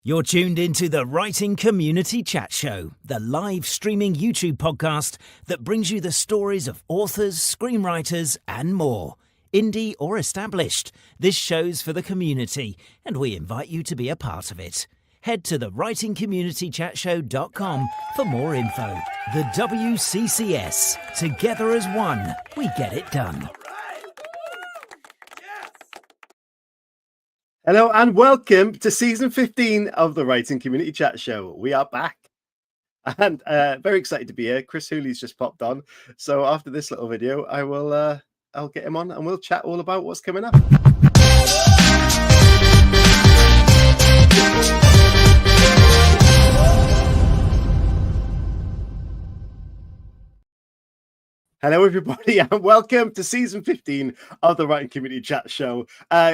You're tuned into the Writing Community Chat Show, the live streaming YouTube podcast that brings you the stories of authors, screenwriters, and more. Indie or established, this show's for the community, and we invite you to be a part of it. Head to the writingcommunitychatshow.com for more info. The WCCS. Together as one, we get it done. Hello and welcome to season 15 of the Writing Community Chat Show. We are back and very excited to be here. Chris Hooley's just popped on. So after this little video, I'll get him on and we'll chat all about what's coming up. Hello, everybody, and welcome to season 15 of the Writing Community Chat Show.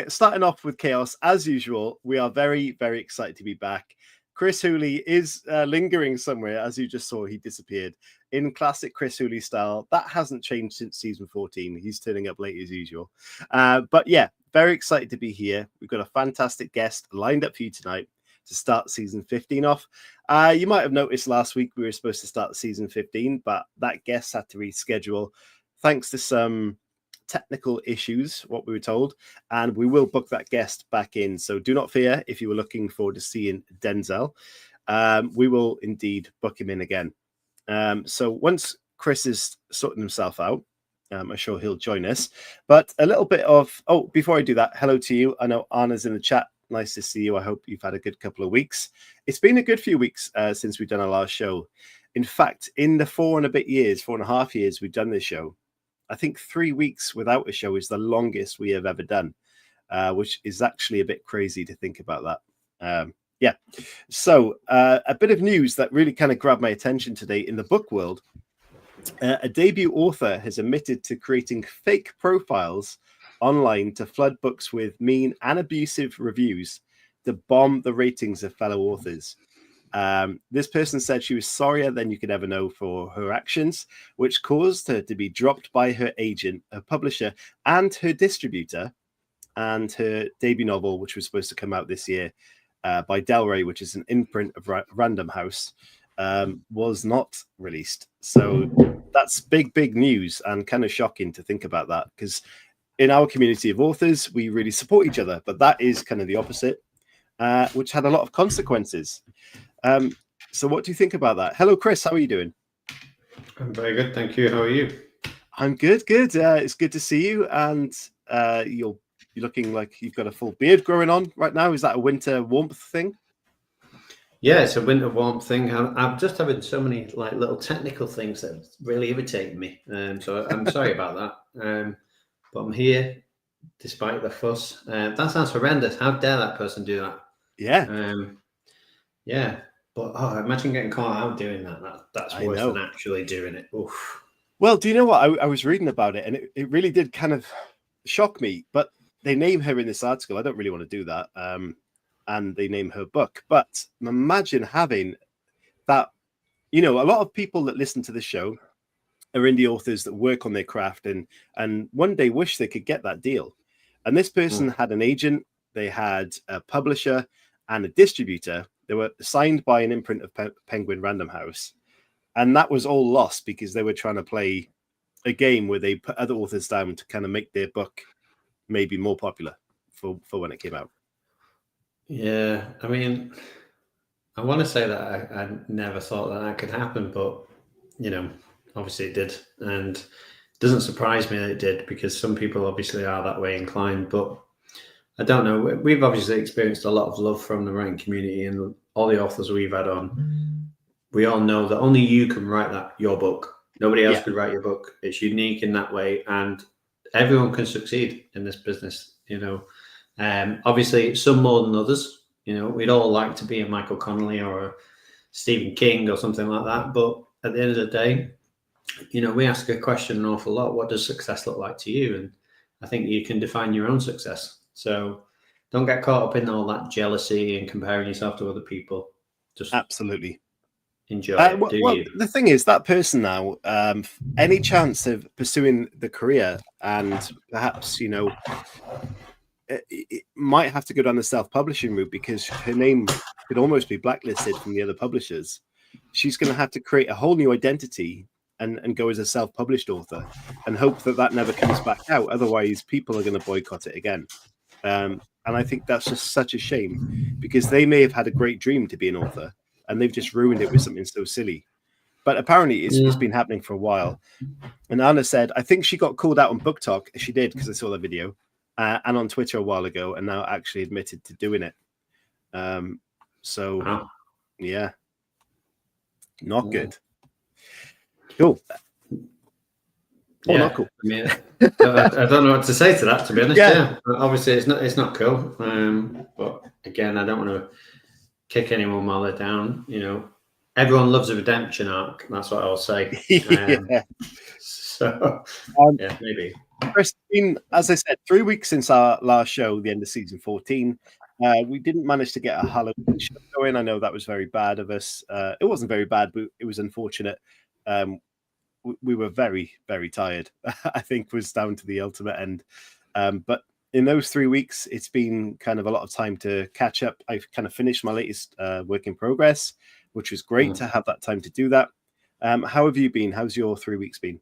Starting off with chaos, as usual, we are very, very excited to be back. Chris Hooley is lingering somewhere. As you just saw, he disappeared in classic Chris Hooley style. That hasn't changed since season 14. He's turning up late as usual. But yeah, very excited to be here. We've got a fantastic guest lined up for you tonight to start season 15 off. You might have noticed last week we were supposed to start season 15, but that guest had to reschedule thanks to some technical issues, what we were told, and we will book that guest back in. So do not fear if you were looking forward to seeing Denzel. We will indeed book him in again. So once Chris is sorting himself out, I'm sure he'll join us. But a little bit of, before I do that, hello to you. I know Anna's in the chat. Nice to see you. I hope you've had a good couple of weeks. It's been a good few weeks since we've done our last show. In fact, in the 4.5 years we've done this show, I think 3 weeks without a show is the longest we have ever done, which is actually a bit crazy to think about that. So a bit of news that really kind of grabbed my attention today in the book world. A debut author has admitted to creating fake profiles online to flood books with mean and abusive reviews to bomb the ratings of fellow authors. This person said she was sorrier than you could ever know for her actions, which caused her to be dropped by her agent, her publisher, and her distributor. And her debut novel, which was supposed to come out this year by Del Rey, which is an imprint of Random House, was not released. So that's big news and kind of shocking to think about that, because in our community of authors, we really support each other, but that is kind of the opposite, which had a lot of consequences. So what do you think about that? Hello, Chris. How are you doing? I'm very good, thank you. How are you? I'm good. It's good to see you. And you're looking like you've got a full beard growing on right now. Is that a winter warmth thing? Yeah, it's a winter warmth thing. I'm just having so many like little technical things that really irritate me. So I'm sorry about that. But I'm here despite the fuss. That sounds horrendous. How dare that person do that? Yeah. Yeah. But imagine getting caught out doing that. That's worse than actually doing it. Oof. Well, do you know what? I was reading about it and it really did kind of shock me. But they name her in this article. I don't really want to do that. And they name her book. But imagine having that. You know, a lot of people that listen to the show are indie authors that work on their craft and one day wish they could get that deal. And this person had an agent, they had a publisher and a distributor. They were signed by an imprint of Penguin Random House. And that was all lost because they were trying to play a game where they put other authors down to kind of make their book maybe more popular for when it came out. Yeah, I mean, I want to say that I never thought that could happen, but, you know, obviously it did, and it doesn't surprise me that it did because some people obviously are that way inclined. But I don't know. We've obviously experienced a lot of love from the writing community and all the authors we've had on. We all know that only you can write your book. Nobody else could write your book. It's unique in that way, and everyone can succeed in this business. You know, obviously some more than others. You know, we'd all like to be a Michael Connolly or a Stephen King or something like that. But at the end of the day, you know, we ask a question an awful lot. What does success look like to you? And I think you can define your own success. So don't get caught up in all that jealousy and comparing yourself to other people. Just absolutely enjoy it. Well, the thing is, that person now, any chance of pursuing the career and perhaps, you know, it might have to go down the self-publishing route, because her name could almost be blacklisted from the other publishers. She's going to have to create a whole new identity and go as a self-published author and hope that never comes back out. Otherwise, people are going to boycott it again. And I think that's just such a shame, because they may have had a great dream to be an author and they've just ruined it with something so silly. But apparently it's been happening for a while. And Anna said, I think she got called out on Book Talk. She did, because I saw the video, and on Twitter a while ago, and now actually admitted to doing it. So, yeah, not good. Cool. Not cool. I mean, I don't know what to say to that, to be honest. Yeah. Obviously, it's not cool. But again, I don't want to kick anyone while they're down. Everyone loves a redemption arc. That's what I'll say. So, maybe. Chris, as I said, 3 weeks since our last show, the end of season 14. We didn't manage to get a Halloween show going. I know that was very bad of us. It wasn't very bad, but it was unfortunate. We were very, very tired. I think was down to the ultimate end. But in those 3 weeks, it's been kind of a lot of time to catch up. I've kind of finished my latest work in progress, which was great to have that time to do that. How have you been? How's your 3 weeks been?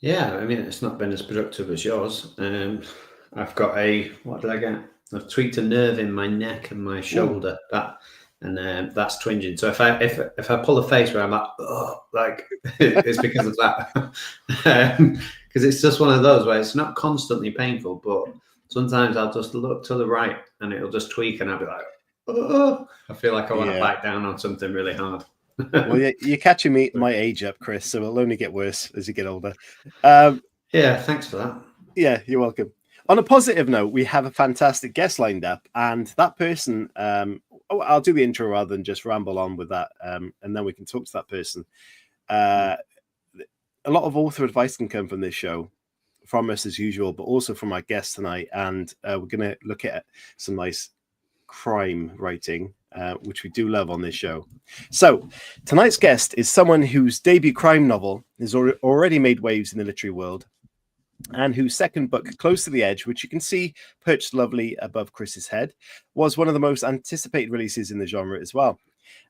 Yeah, I mean, it's not been as productive as yours. I've got what did I get? I've tweaked a nerve in my neck and my shoulder. That's twinging. So if I pull a face where I'm like, it's because of that. Because it's just one of those where it's not constantly painful, but sometimes I'll just look to the right and it'll just tweak, and I'll be like, I feel like I want to bite down on something really hard. Well, you're catching my age up, Chris, so it'll only get worse as you get older. Yeah, thanks for that. Yeah, you're welcome. On a positive note, we have a fantastic guest lined up, and that person, I'll do the intro rather than just ramble on with that, and then we can talk to that person. A lot of author advice can come from this show, from us as usual, but also from our guest tonight, and we're going to look at some nice crime writing, which we do love on this show. So tonight's guest is someone whose debut crime novel has already made waves in the literary world, and whose second book, Close to the Edge, which you can see perched lovely above Chris's head, was one of the most anticipated releases in the genre as well.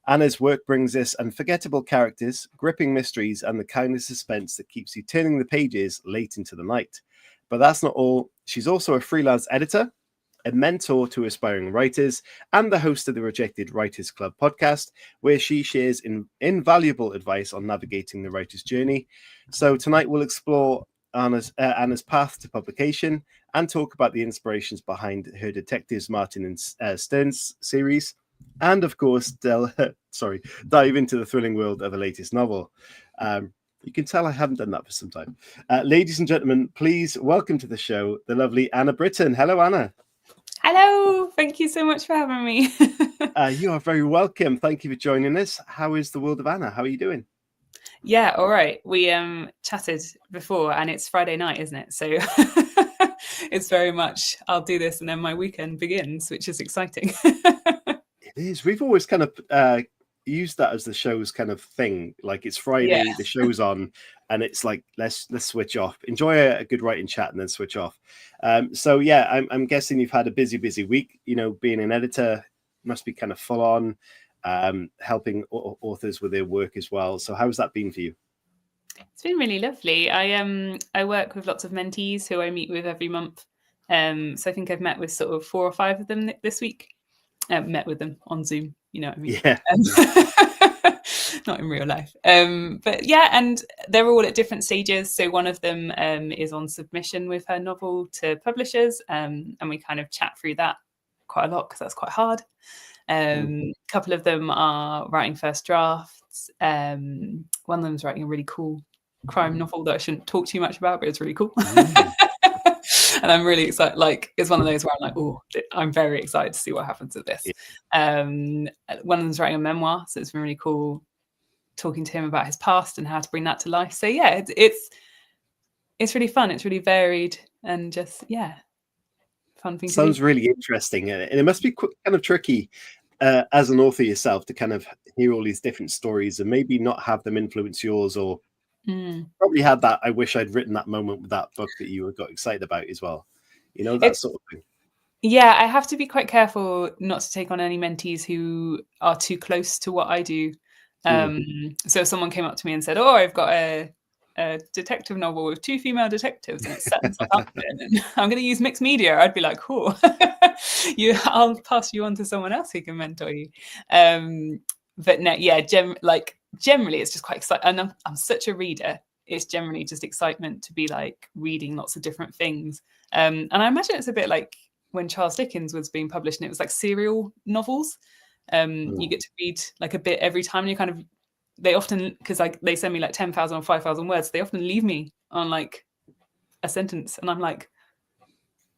Anna's work brings us unforgettable characters, gripping mysteries, and the kind of suspense that keeps you turning the pages late into the night. But that's not all. She's also a freelance editor, a mentor to aspiring writers, and the host of the Rejected Writers Club podcast, where she shares invaluable advice on navigating the writer's journey. So tonight we'll explore Anna's path to publication and talk about the inspirations behind her Detectives Martin and Stern's series, and of course dive into the thrilling world of her latest novel. You can tell I haven't done that for some time. Ladies and gentlemen, please welcome to the show the lovely Anna Britton. Hello, Anna. Hello, thank you so much for having me. You are very welcome. Thank you for joining us. How is the world of Anna? How are you doing? Yeah, all right. We chatted before, and it's Friday night, isn't it? So it's very much I'll do this and then my weekend begins, which is exciting. It is. We've always kind of used that as the show's kind of thing. Like it's Friday, the show's on, and it's like let's switch off, enjoy a good writing chat, and then switch off. So yeah, I'm guessing you've had a busy week. Being an editor must be kind of full on. Helping authors with their work as well. So how's that been for you? It's been really lovely. I work with lots of mentees who I meet with every month. So I think I've met with sort of 4 or 5 of them this week. Met with them on Zoom, you know what I mean? Yeah. Not in real life. But yeah, and they're all at different stages. So one of them is on submission with her novel to publishers, and we kind of chat through that quite a lot because that's quite hard. A couple of them are writing first drafts. One of them's writing a really cool crime novel that I shouldn't talk too much about, but it's really cool. And I'm really excited. Like, it's one of those where I'm like, oh, I'm very excited to see what happens with this. One of them's writing a memoir, so it's been really cool talking to him about his past and how to bring that to life. So yeah, it's really fun. It's really varied and just fun thing. Sounds really interesting, and it must be kind of tricky as an author yourself to kind of hear all these different stories and maybe not have them influence yours, or probably had that I wish I'd written that moment with that book that you got excited about as well. You know, that sort of thing. Yeah, I have to be quite careful not to take on any mentees who are too close to what I do. So if someone came up to me and said, "Oh, I've got a detective novel with 2 female detectives and it's set in Southampton and I'm going to use mixed media," I'd be like, "Cool, I'll pass you on to someone else who can mentor you." But no, yeah, generally it's just quite exciting. And I'm such a reader. It's generally just excitement to be like reading lots of different things. And I imagine it's a bit like when Charles Dickens was being published and it was like serial novels. You get to read like a bit every time, and you kind of, they often, because like they send me like 10,000 or 5,000 words, they often leave me on like a sentence and I'm like,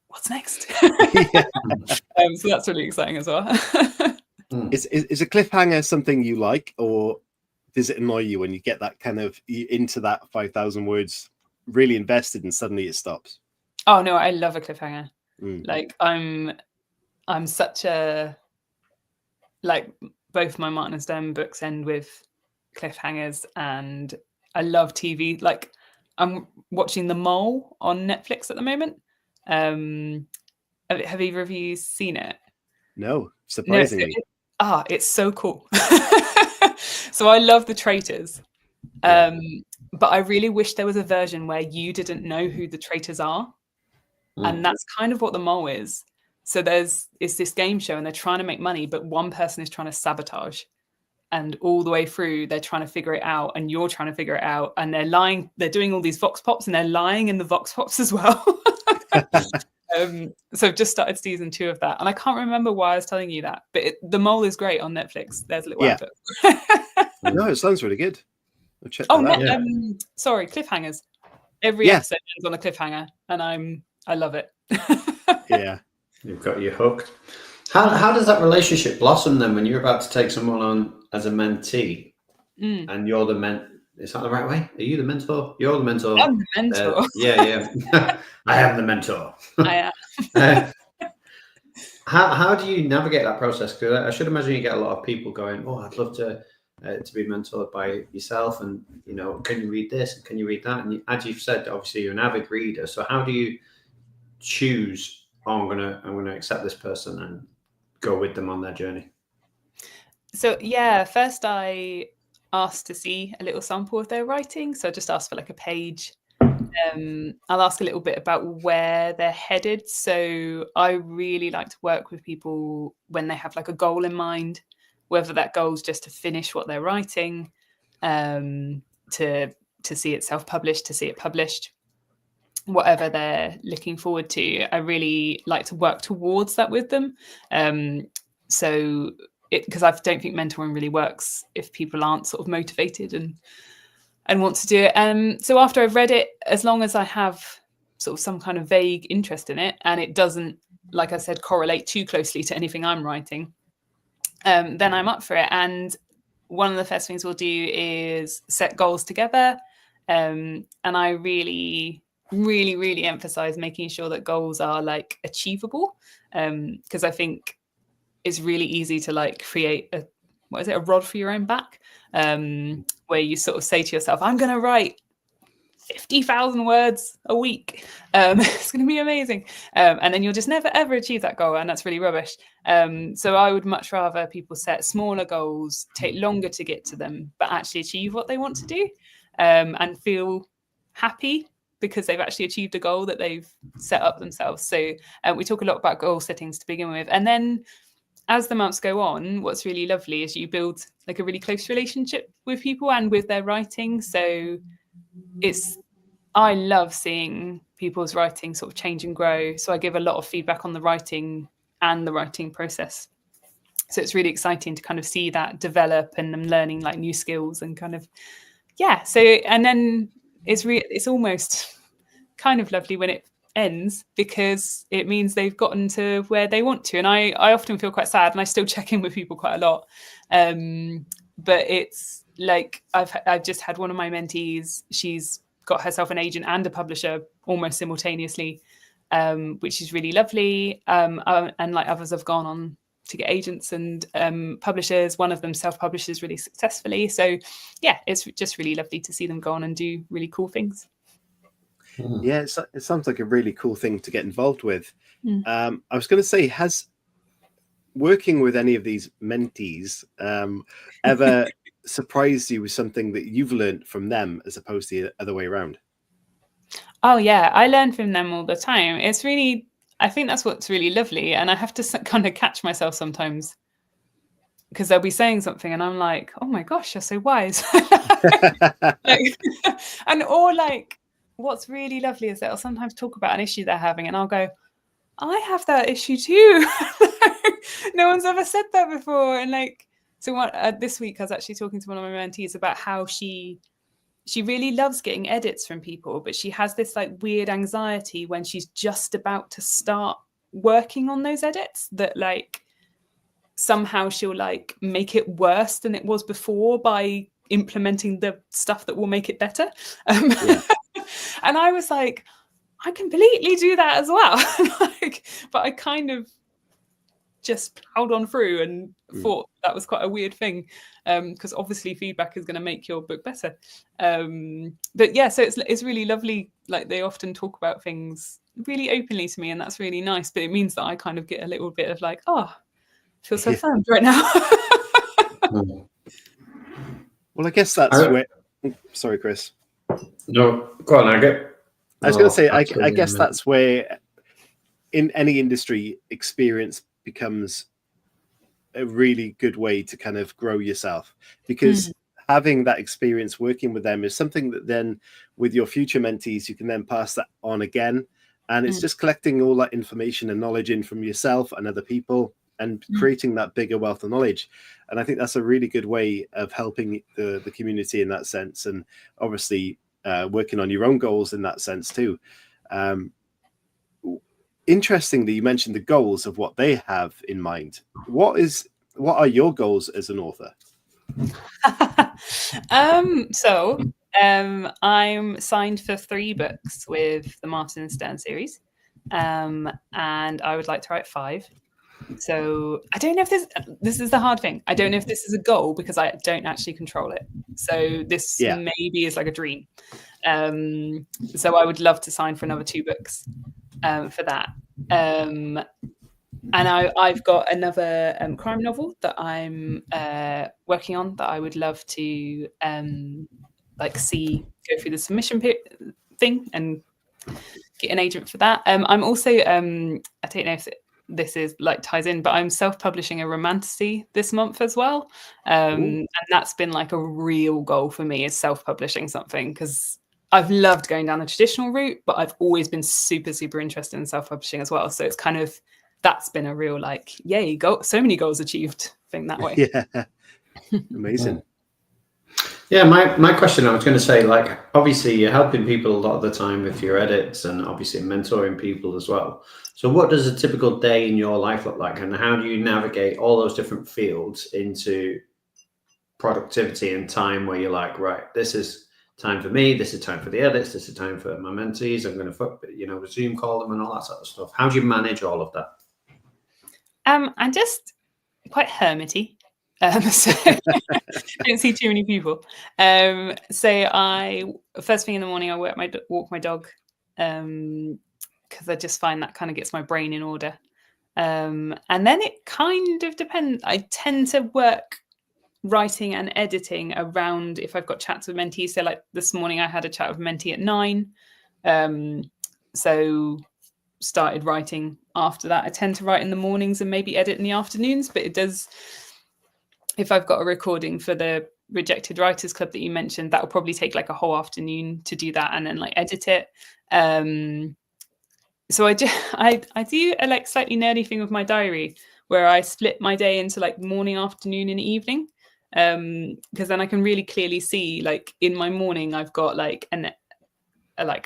what's next? So that's really exciting as well. Is a cliffhanger something you like, or does it annoy you when you get that kind of into that 5,000 words, really invested, and suddenly it stops? Oh no, I love a cliffhanger. Like I'm such a, like, both my Martin and Stern books end with cliffhangers, and I love TV. Like I'm watching The Mole on Netflix at the moment. Have either of you seen it? No, surprisingly. No, it's so cool. So I love the traitors. But I really wish there was a version where you didn't know who the traitors are. And that's kind of what The Mole is. So it's this game show and they're trying to make money, but one person is trying to sabotage. And all the way through, they're trying to figure it out, and you're trying to figure it out. And they're lying. They're doing all these vox pops, and they're lying in the vox pops as well. So I've just started season 2 of that, and I can't remember why I was telling you that. But The Mole is great on Netflix. There's a little advert. No, it sounds really good. I'll check that out. Sorry, cliffhangers. Every episode ends on a cliffhanger, and I love it. Yeah, you've got you hooked. How does that relationship blossom then when you're about to take someone on as a mentee, and you're the is that the right way? Are you the mentor? You're the mentor. I'm the mentor. Yeah. I am the mentor. I am. How do you navigate that process? Because I should imagine you get a lot of people going, "Oh, I'd love to be mentored by yourself," and can you read this? Can you read that? And as you've said, obviously you're an avid reader. So how do you choose? Oh, I'm gonna accept this person and go with them on their journey. So first I asked to see a little sample of their writing. So I just asked for like a page. I'll ask a little bit about where they're headed. So I really like to work with people when they have like a goal in mind, whether that goal is just to finish what they're writing, to see it self-published, to see it published, whatever they're looking forward to. I really like to work towards that with them. Because I don't think mentoring really works if people aren't sort of motivated and want to do it. So after I've read it, as long as I have sort of some kind of vague interest in it and it doesn't, like I said, correlate too closely to anything I'm writing, then I'm up for it. And one of the first things we'll do is set goals together. And I really, really, really emphasize making sure that goals are like achievable. Because I think it's really easy to like create a rod for your own back, where you sort of say to yourself, I'm going to write 50,000 words a week. It's going to be amazing. And then you'll just never, ever achieve that goal. And that's really rubbish. So I would much rather people set smaller goals, take longer to get to them, but actually achieve what they want to do, and feel happy because they've actually achieved a goal that they've set up themselves. So we talk a lot about goal settings to begin with. And then as the months go on, what's really lovely is you build like a really close relationship with people and with their writing. So I love seeing people's writing sort of change and grow. So I give a lot of feedback on the writing and the writing process. So it's really exciting to kind of see that develop and them learning like new skills and kind of, So, and then it's almost kind of lovely when it ends because it means they've gotten to where they want to. And I often feel quite sad and I still check in with people quite a lot. But it's like, I've just had one of my mentees, she's got herself an agent and a publisher almost simultaneously, which is really lovely. And like others have gone on to get agents and publishers. One of them self-publishes really successfully. So it's just really lovely to see them go on and do really cool things. Yeah, it sounds like a really cool thing to get involved with. Mm. I was going to say, has working with any of these mentees ever surprised you with something that you've learned from them as opposed to the other way around? Oh yeah, I learn from them all the time. It's really, I think that's what's really lovely. And I have to kind of catch myself sometimes because they'll be saying something and I'm like, oh my gosh, you're so wise. Like, and or like, what's really lovely is that I'll sometimes talk about an issue they're having and I'll go, I have that issue too. No one's ever said that before. And like, so this week I was actually talking to one of my mentees about how she really loves getting edits from people, but she has this like weird anxiety when she's just about to start working on those edits that like somehow she'll like make it worse than it was before by implementing the stuff that will make it better. And I was like, I completely do that as well. Like, but I kind of just plowed on through and thought that was quite a weird thing, because obviously feedback is going to make your book better. But yeah, so it's really lovely. Like they often talk about things really openly to me, and that's really nice. But it means that I kind of get a little bit of like, oh, I feel so affirmed right now. Well, I guess that's where. Sorry, Chris. No, go on. I was going to say, I guess that's where, in any industry, experience becomes a really good way to kind of grow yourself, because having that experience working with them is something that then with your future mentees, you can then pass that on again. And it's just collecting all that information and knowledge in from yourself and other people and creating that bigger wealth of knowledge. And I think that's a really good way of helping the community in that sense. And obviously working on your own goals in that sense too. Interestingly, you mentioned the goals of what they have in mind. What are your goals as an author? I'm signed for 3 books with the Martin and Stern series, and I would like to write 5. So I don't know if this is the hard thing. I don't know if this is a goal because I don't actually control it. So this maybe is like a dream. So I would love to sign for another 2 books for that. And I've got another crime novel that I'm working on that I would love to see go through the submission thing and get an agent for that. I'm also I don't know if this is like ties in, but I'm self-publishing a romantasy this month as well, and that's been like a real goal for me, is self-publishing something, because I've loved going down the traditional route, but I've always been super interested in self-publishing as well. So it's kind of, that's been a real like, yay, so many goals achieved thing that way. Yeah, amazing. Yeah, my question, I was going to say, like, obviously you're helping people a lot of the time with your edits and obviously mentoring people as well. So what does a typical day in your life look like, and how do you navigate all those different fields into productivity and time where you're like, right, this is time for me, this is time for the edits, this is time for my mentees, I'm going to Zoom call them and all that sort of stuff. How do you manage all of that? I'm just quite hermity. So I don't see too many people. So first thing in the morning, I walk my dog, because I just find that kind of gets my brain in order. And then it kind of depends. I tend to work writing and editing around if I've got chats with mentees. So like this morning, I had a chat with a mentee at 9. So started writing after that. I tend to write in the mornings and maybe edit in the afternoons, but it does. If I've got a recording for the Rejected Writers Club that you mentioned, that will probably take like a whole afternoon to do that and then like edit it. So I do a like slightly nerdy thing with my diary where I split my day into like morning, afternoon, and evening, because then I can really clearly see, like in my morning I've got like a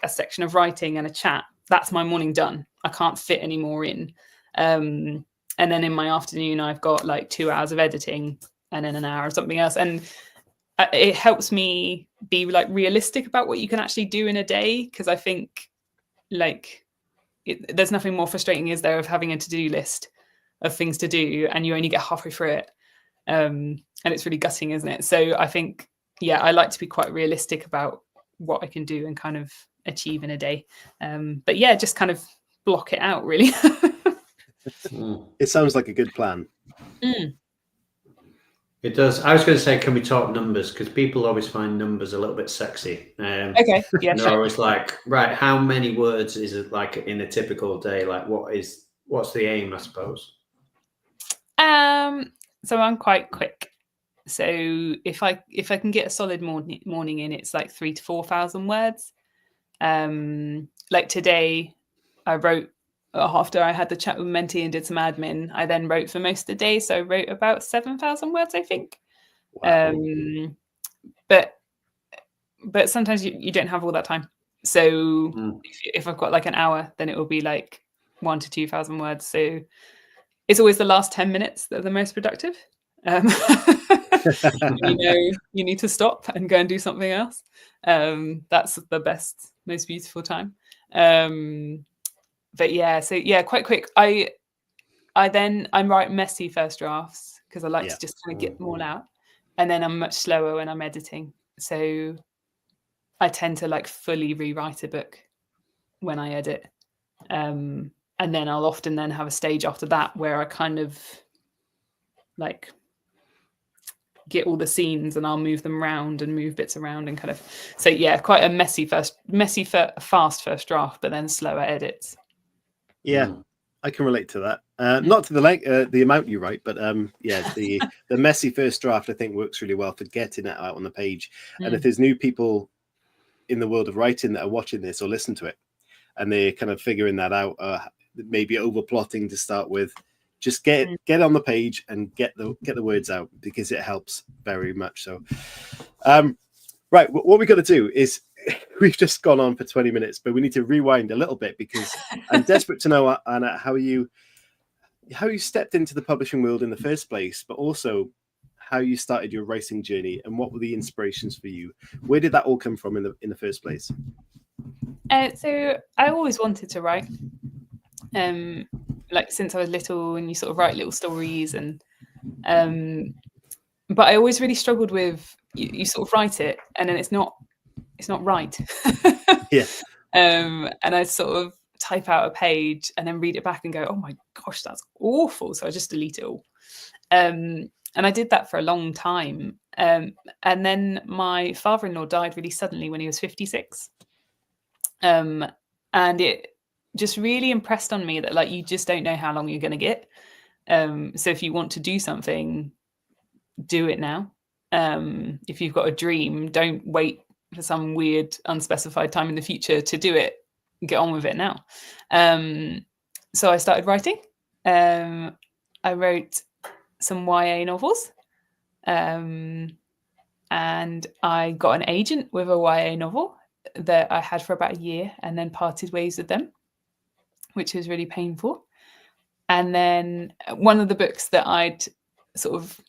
section of writing and a chat. That's my morning done. I can't fit any more in. And then in my afternoon I've got like 2 hours of editing and then an hour of something else. And it helps me be like realistic about what you can actually do in a day, because I think like there's nothing more frustrating, is there, of having a to-do list of things to do and you only get halfway through it, and it's really gutting, isn't it? So I think I like to be quite realistic about what I can do and kind of achieve in a day. But yeah, just kind of block it out, really. It sounds like a good plan. It does. I was going to say, can we talk numbers? Because people always find numbers a little bit sexy. Okay, yeah, they're always like, right, how many words is it like in a typical day? Like, what's the aim, I suppose? So I'm quite quick. So if I can get a solid morning in, it's like 3,000 to 4,000 words. Like today, I wrote after I had the chat with Menti and did some admin. I then wrote for most of the day, so I wrote about 7,000 words, I think. Wow. But sometimes you don't have all that time. So if I've got like an hour, then it will be like 1,000 to 2,000 words. So it's always the last 10 minutes that are the most productive. You need to stop and go and do something else. That's the best, most beautiful time. But yeah, so yeah, quite quick. I write messy first drafts because I like to just kind of get them all out, and then I'm much slower when I'm editing. So I tend to like fully rewrite a book when I edit, and then I'll often then have a stage after that where I kind of like get all the scenes and I'll move them around and move bits around and kind of. So yeah, quite a fast first draft, but then slower edits. Yeah, I can relate to that. Not to the amount you write, but the messy first draft I think works really well for getting it out on the page. And if there's new people in the world of writing that are watching this or listen to it, and they're kind of figuring that out, maybe over plotting to start with, just get on the page and get the words out, because it helps very much. So, right, what we got to do is. We've just gone on for 20 minutes, but we need to rewind a little bit, because I'm desperate to know, Anna, how you stepped into the publishing world in the first place, but also how you started your writing journey and what were the inspirations for you. Where did that all come from in the first place? So I always wanted to write, like since I was little, and you sort of write little stories, and but I always really struggled with you sort of write it and then it's not right. Yeah. And I sort of type out a page and then read it back and go, oh my gosh, that's awful. So I just delete it all. And I did that for a long time. And then my father-in-law died really suddenly when he was 56. And it just really impressed on me that like you just don't know how long you're going to get. So if you want to do something, do it now. If you've got a dream, don't wait for some weird unspecified time in the future to do it. Get on with it now. So I started writing. I wrote some YA novels, and I got an agent with a YA novel that I had for about a year, and then parted ways with them, which was really painful. And then one of the books that I'd sort of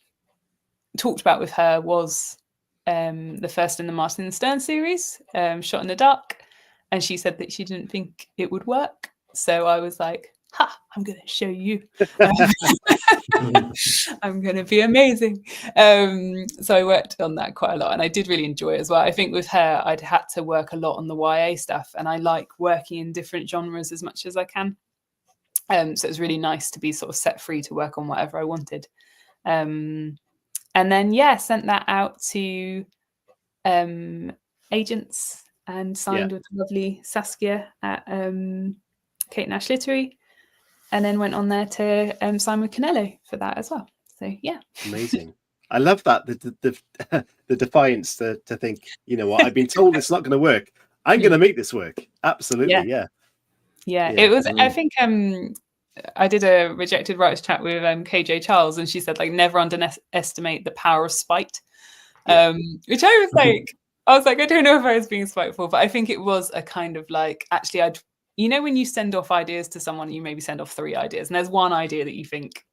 talked about with her was the first in the Martin and Stern series, Shot in the Dark, and she said that she didn't think it would work. So I was like, ha, I'm going to show you. I'm going to be amazing. So I worked on that quite a lot, and I did really enjoy it as well. I think with her, I'd had to work a lot on the YA stuff, and I like working in different genres as much as I can. So it was really nice to be sort of set free to work on whatever I wanted. And then, sent that out to agents and signed with lovely Saskia at Kate Nash Literary, and then went on there to sign with Canelo for that as well. So, yeah. Amazing. I love that, the defiance to think, you know what, I've been told it's not going to work. I'm going to make this work. Absolutely, yeah. It was, I think, I did a rejected writers chat with KJ Charles, and she said like never underestimate the power of spite, which I was like, I don't know if I was being spiteful, but I think it was a kind of like, actually, when you send off ideas to someone, you maybe send off 3 ideas, and there's one idea that you think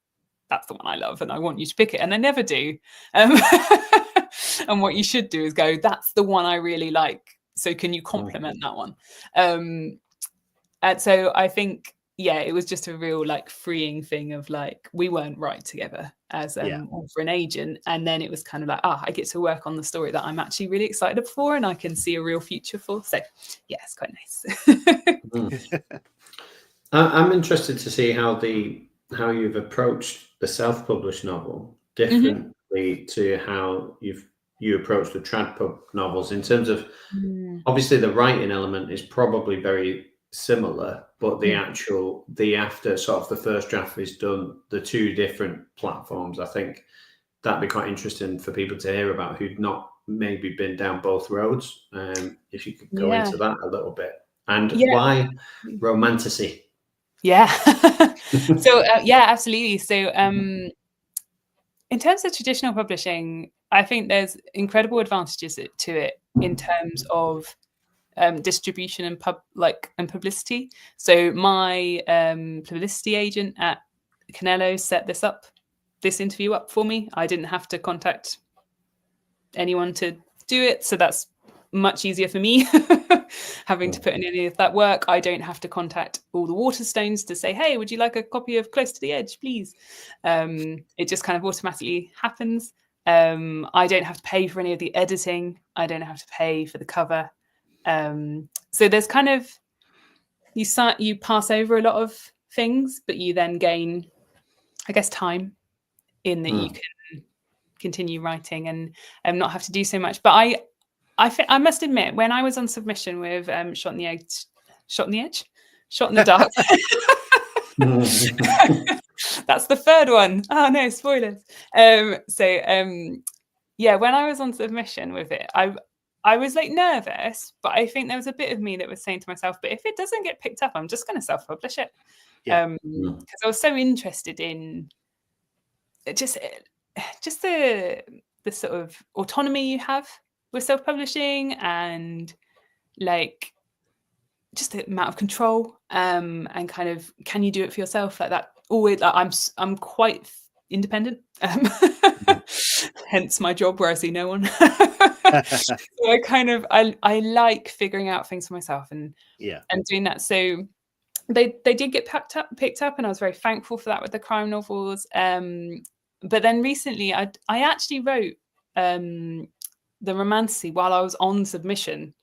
that's the one I love, and I want you to pick it, and they never do. And what you should do is go, that's the one I really like. So can you compliment that one? And so I think yeah, it was just a real like freeing thing of like we weren't right together as for an agent, and then it was kind of like I get to work on the story that I'm actually really excited for and I can see a real future for. So yeah, it's quite nice. I'm interested to see how you've approached the self-published novel differently to how you approach the trad pub novels, in terms of obviously the writing element is probably very similar, but the after sort of the first draft is done, the two different platforms. I think that'd be quite interesting for people to hear about who'd not maybe been down both roads. If you could go into that a little bit, and why romantasy. Yeah. So yeah, absolutely. So in terms of traditional publishing, I think there's incredible advantages to it in terms of distribution and publicity. So my publicity agent at Canelo set this interview up for me. I didn't have to contact anyone to do it, so that's much easier for me. Having to put in any of that work, I don't have to contact all the Waterstones to say, hey, would you like a copy of Close to the Edge, please? It just kind of automatically happens. I don't have to pay for any of the editing. I don't have to pay for the cover. So there's kind of, you pass over a lot of things, but you then gain, I guess, time in that you can continue writing and not have to do so much. But I must admit, when I was on submission with Shot in the Dark. That's the third one. Oh no, spoilers. Yeah, when I was on submission with it, I was like nervous, but I think there was a bit of me that was saying to myself, but if it doesn't get picked up, I'm just going to self-publish it. Because I was so interested in just the sort of autonomy you have with self-publishing, and like just the amount of control, and kind of, can you do it for yourself like that? Always, I'm quite independent, hence my job where I see no one. So I like figuring out things for myself and doing that. So they did get picked up, and I was very thankful for that with the crime novels. But then recently I actually wrote the romantasy while I was on submission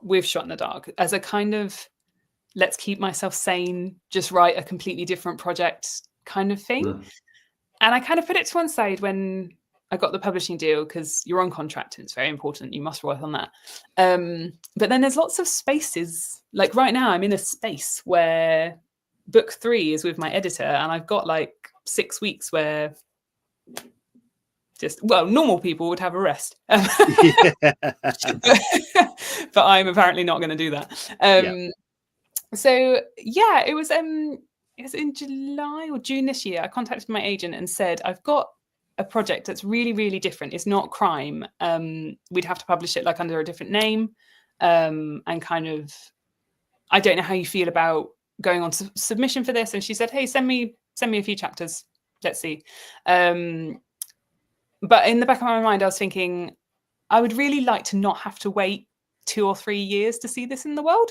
with Shot in the Dark, as a kind of, let's keep myself sane, just write a completely different project kind of thing. And I kind of put it to one side when I got the publishing deal, because you're on contract and it's very important, you must work on that. But then there's lots of spaces, like right now I'm in a space where book 3 is with my editor, and I've got like 6 weeks where normal people would have a rest. But I'm apparently not going to do that. So yeah, it was in July or June this year, I contacted my agent and said, I've got a project that's really, really different. It's not crime. We'd have to publish it like under a different name. And kind of, I don't know how you feel about going on submission for this. And she said, hey, send me a few chapters. Let's see. But in the back of my mind, I was thinking, I would really like to not have to wait 2 or 3 years to see this in the world.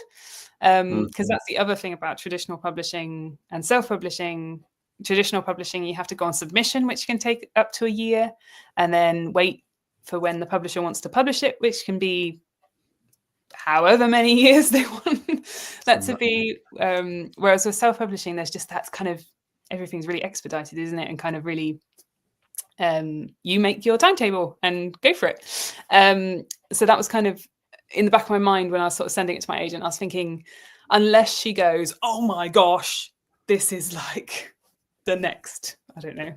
Because that's the other thing about traditional publishing and self-publishing. Traditional publishing, you have to go on submission, which can take up to a year, and then wait for when the publisher wants to publish it, which can be however many years they want that to be. Whereas with self-publishing, there's just, that's kind of, everything's really expedited, isn't it? And kind of really, you make your timetable and go for it. So that was kind of in the back of my mind when I was sort of sending it to my agent. I was thinking, unless she goes, oh my gosh, this is like the next, I don't know,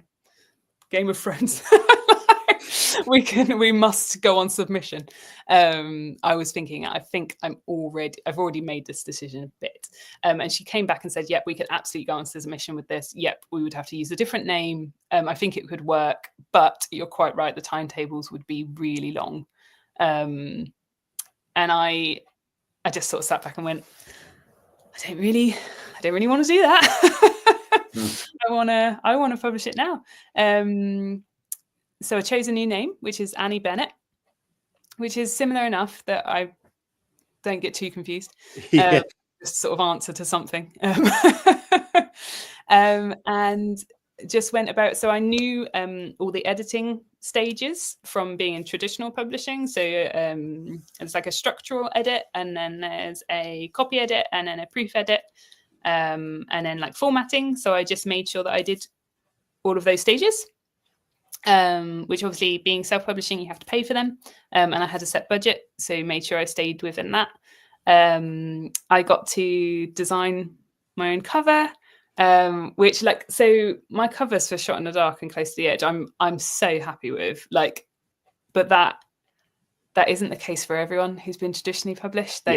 Game of Thrones. we must go on submission. I was thinking, I think I've already made this decision a bit. And she came back and said, yep, we could absolutely go on submission with this. Yep, we would have to use a different name. I think it could work, but you're quite right, the timetables would be really long. And I just sort of sat back and went, I don't really want to do that. I want to publish it now. So I chose a new name, which is Annie Bennett, which is similar enough that I don't get too confused. Just sort of answer to something. And just went about. So I knew all the editing stages from being in traditional publishing. So it's like a structural edit, and then there's a copy edit, and then a proof edit, and then like formatting. So I just made sure that I did all of those stages, which obviously being self-publishing, you have to pay for them. And I had a set budget, so made sure I stayed within that. I got to design my own cover, which so my covers for Shot in the Dark and Close to the Edge, I'm so happy with, but that isn't the case for everyone who's been traditionally published.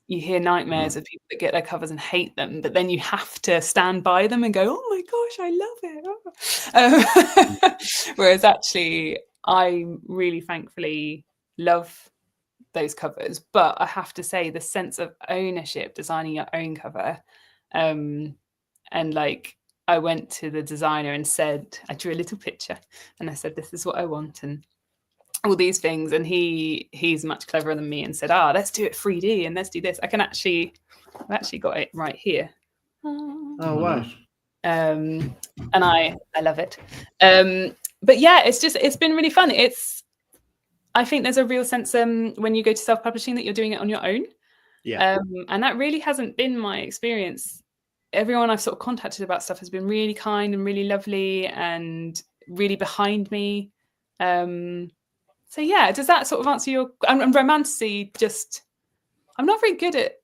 You hear nightmares of people that get their covers and hate them, but then you have to stand by them and go, oh my gosh, I love it. Whereas actually, I really thankfully love those covers, but I have to say the sense of ownership, designing your own cover, and I went to the designer and said, I drew a little picture and I said, this is what I want, and all these things, and he's much cleverer than me and said, let's do it 3D and let's do this. I've actually got it right here. Oh wow. And I love it. But yeah, it's been really fun. I think there's a real sense when you go to self-publishing that you're doing it on your own. Yeah. And that really hasn't been my experience. Everyone I've sort of contacted about stuff has been really kind and really lovely and really behind me. So yeah, does that sort of answer your... And romantasy, just... I'm not very good at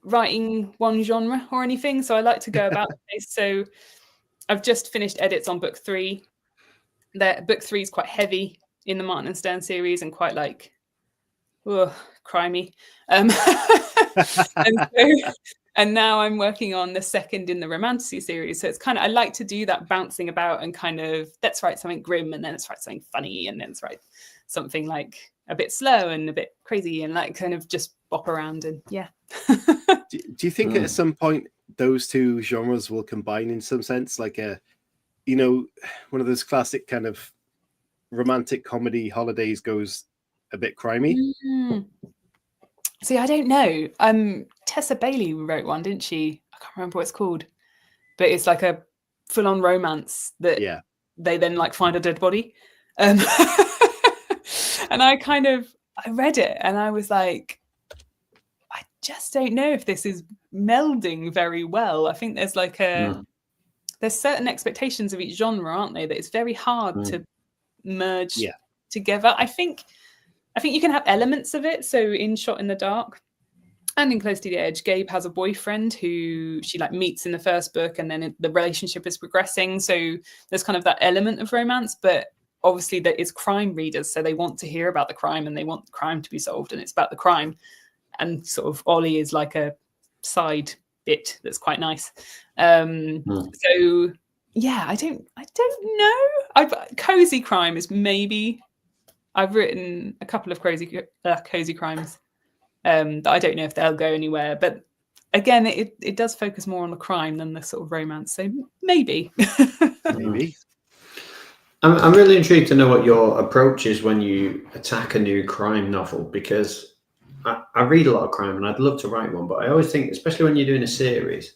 writing one genre or anything, so I like to go about the place. So I've just finished edits on book 3. Book 3 is quite heavy in the Martin and Stern series and quite crimey. And now I'm working on the second in the romantasy series. So it's kind of, I like to do that bouncing about and kind of, let's write something grim and then let's write something funny and then let's write something a bit slow and a bit crazy and kind of just bop around and yeah. Do you think at some point those two genres will combine in some sense? Like one of those classic kind of romantic comedy holidays goes a bit crimey. See, I don't know. Tessa Bailey wrote one, didn't she? I can't remember what it's called, but it's like a full-on romance that they then find a dead body. And I read it and I was like, I just don't know if this is melding very well. I think there's there's certain expectations of each genre, aren't they? That it's very hard to merge together. I think you can have elements of it. So in Shot in the Dark and in Close to the Edge, Gabe has a boyfriend who she meets in the first book, and then the relationship is progressing. So there's kind of that element of romance, but obviously there is crime readers, so they want to hear about the crime and they want the crime to be solved, and it's about the crime. And sort of Ollie is like a side bit that's quite nice. So yeah, I don't know. Cozy crime is maybe. I've written a couple of cozy crimes that I don't know if they'll go anywhere. But again, it does focus more on the crime than the sort of romance. So maybe. Maybe. I'm really intrigued to know what your approach is when you attack a new crime novel, because I read a lot of crime and I'd love to write one, but I always think, especially when you're doing a series,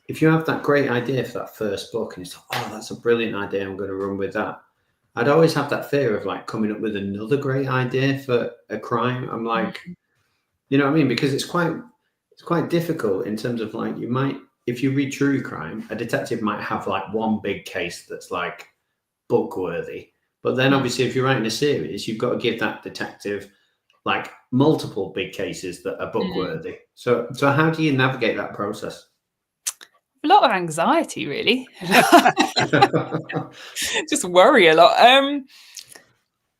if you have that great idea for that first book and it's that's a brilliant idea, I'm going to run with that. I'd always have that fear of coming up with another great idea for a crime. I'm you know what I mean? Because it's quite difficult in terms of you might, if you read true crime, a detective might have one big case that's book worthy. But then obviously if you're writing a series, you've got to give that detective multiple big cases that are book worthy. So how do you navigate that process? A lot of anxiety, really. Just worry a lot.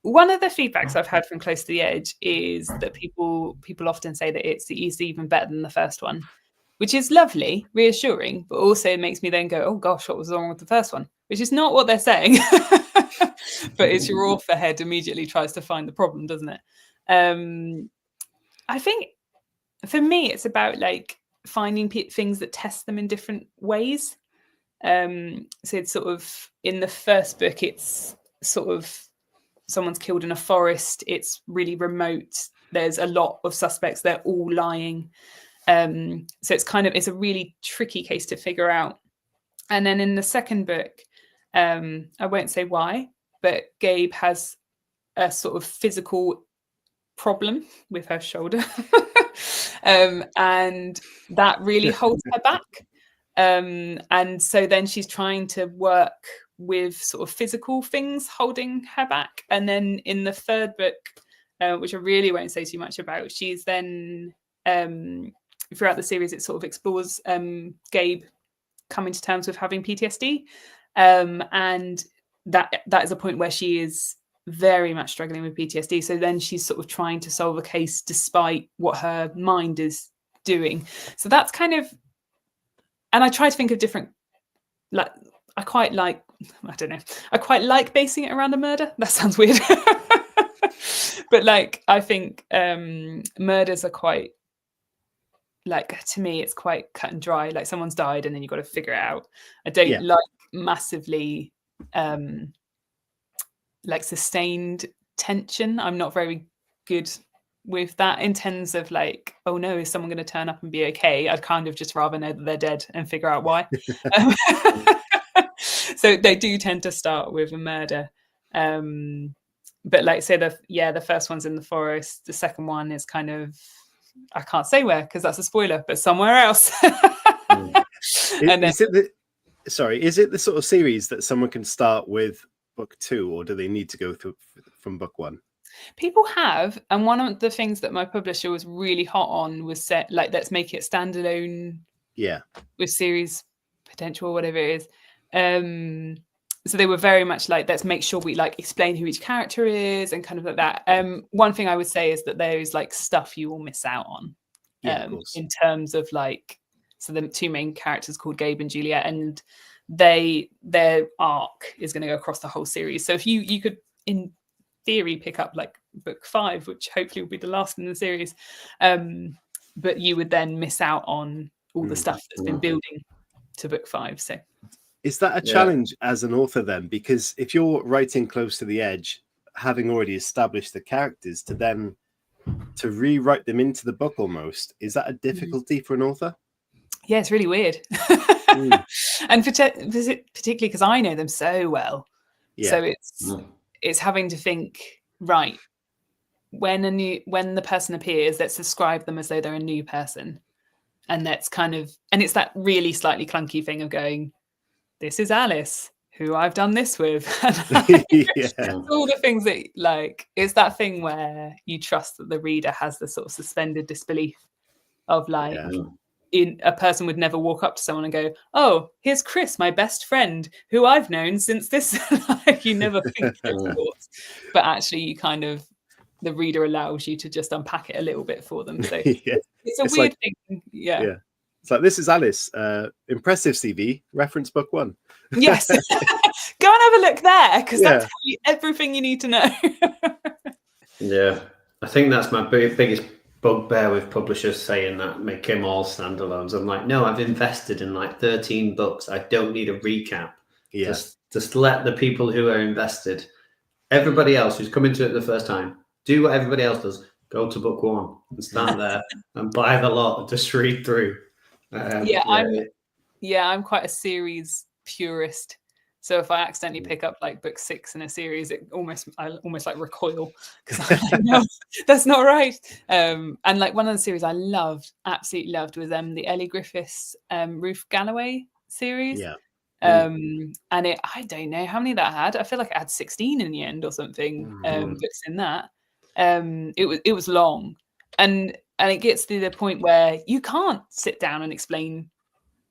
One of the feedbacks I've had from Close to the Edge is that people often say that it's even better than the first one, which is lovely, reassuring, but also makes me then go, oh gosh, what was wrong with the first one? Which is not what they're saying. But it's your author head immediately tries to find the problem, doesn't it? I think for me, it's about finding things that test them in different ways. So it's sort of in the first book, it's sort of someone's killed in a forest. It's really remote. There's a lot of suspects. They're all lying. So it's a really tricky case to figure out And then in the second book, I won't say why, but Gabe has a sort of physical problem with her shoulder. And that really holds her back. And so then she's trying to work with sort of physical things holding her back. And then in the third book, which I really won't say too much about, she's then throughout the series, it sort of explores Gabe coming to terms with having PTSD. And that is a point where she is very much struggling with PTSD. So then she's sort of trying to solve a case despite what her mind is doing. So that's kind of, and I try to think of different, like, I quite like basing it around a murder. That sounds weird. But like, I think murders are quite, like, to me, it's quite cut and dry. Like, someone's died and then you've got to figure it out. I don't like massively like sustained tension. I'm not very good with that in terms of like, oh no, is someone going to turn up and be okay? I'd kind of just rather know that they're dead and figure out why. So they do tend to start with a murder. But like, say the first one's in the forest. The second one is kind of, I can't say where because that's a spoiler, but somewhere else. And then, is it the sort of series that someone can start with book 2, or do they need to go through from book 1? People have, and one of the things that my publisher was really hot on was set like, let's make it standalone. Yeah, with series potential, whatever it is. So they were very much like, let's make sure we like explain who each character is and kind of like that. One thing I would say is that there is like stuff you will miss out on, in terms of like, so the two main characters called Gabe and Juliet, and their arc is going to go across the whole series. So if you could in theory pick up like book 5, which hopefully will be the last in the series, but you would then miss out on all the stuff that's been building to book 5. So is that a challenge as an author then? Because if you're writing close to the edge, having already established the characters, to rewrite them into the book almost, is that a difficulty for an author? Yeah, it's really weird. And particularly because I know them so well. So it's having to think, right, when the person appears, let's describe them as though they're a new person. And that's kind of, and it's that really slightly clunky thing of going, this is Alice, who I've done this with. All the things that, like, it's that thing where you trust that the reader has the sort of suspended disbelief of like, in a person would never walk up to someone and go, oh, here's Chris, my best friend, who I've known since this. Like, you never think those thoughts, but actually you kind of, the reader allows you to just unpack it a little bit for them. So it's a weird thing. Yeah. It's like, this is Alice, impressive CV, reference book 1. Yes. Go and have a look there, because that'll tell you everything you need to know. Yeah. I think that's my biggest bugbear with publishers saying that, make them all standalones. I'm like, no, I've invested in like 13 books. I don't need a recap. Just let the people who are invested, everybody else who's coming to it the first time, do what everybody else does. Go to book 1 and stand there and buy the lot and just read through. I'm quite a series purist. So if I accidentally pick up like book 6 in a series, I almost like recoil because I'm like, no, that's not right. And like one of the series I absolutely loved was the Ellie Griffiths Ruth Galloway series. And I don't know how many that had. I feel like it had 16 in the end or something. Books in that. It was long, and it gets to the point where you can't sit down and explain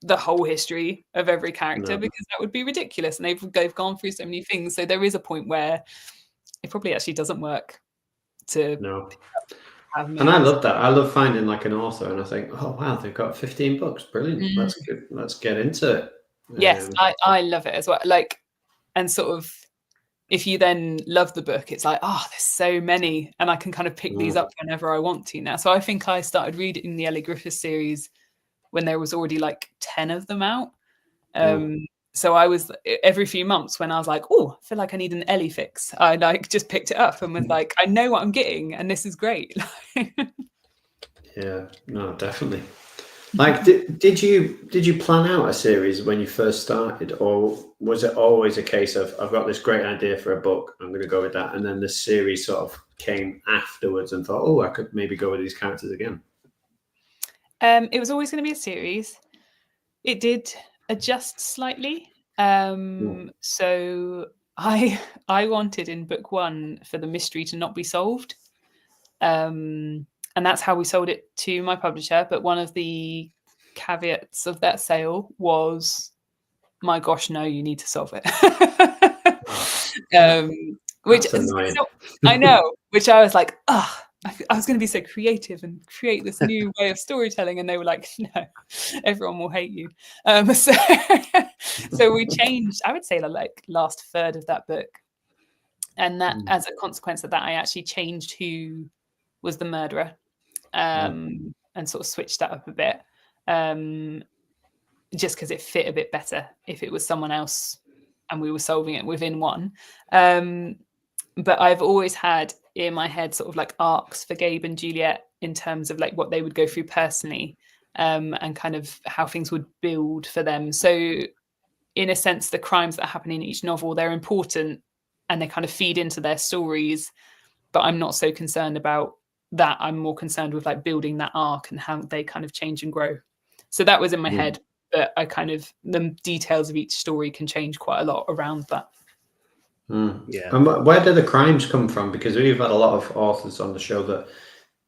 the whole history of every character because that would be ridiculous, and they've gone through so many things. So there is a point where it probably actually doesn't work to and I love that. I love finding like an author and I think, oh wow, they've got 15 books, brilliant. That's good. Let's get into it. Yes, I love it as well. Like, and sort of, if you then love the book, it's like, oh, there's so many, and I can kind of pick these up whenever I want to now. So I think I started reading the Ellie Griffiths series when there was already like 10 of them out. So I was, every few months when I was like, oh, I feel like I need an Ellie fix, I like just picked it up and was like, I know what I'm getting and this is great. Yeah, no, definitely. Like, did you plan out a series when you first started, or was it always a case of I've got this great idea for a book, I'm going to go with that, and then the series sort of came afterwards and thought, oh, I could maybe go with these characters again? It was always going to be a series. It did adjust slightly. So I wanted in book 1 for the mystery to not be solved. And that's how we sold it to my publisher. But one of the caveats of that sale was, my gosh, no, you need to solve it. Which I know, which I was like, I was going to be so creative and create this new way of storytelling. And they were like, no, everyone will hate you. So we changed, I would say, the last third of that book. And that, as a consequence of that, I actually changed who was the murderer, and sort of switched that up a bit, just because it fit a bit better if it was someone else and we were solving it within one. But I've always had in my head sort of like arcs for Gabe and Juliet in terms of like what they would go through personally, and kind of how things would build for them. So in a sense, the crimes that happen in each novel, they're important and they kind of feed into their stories, but I'm not so concerned about that. I'm more concerned with like building that arc and how they kind of change and grow. So that was in my head, but I kind of, the details of each story can change quite a lot around that. Yeah. And where do the crimes come from? Because we've had a lot of authors on the show that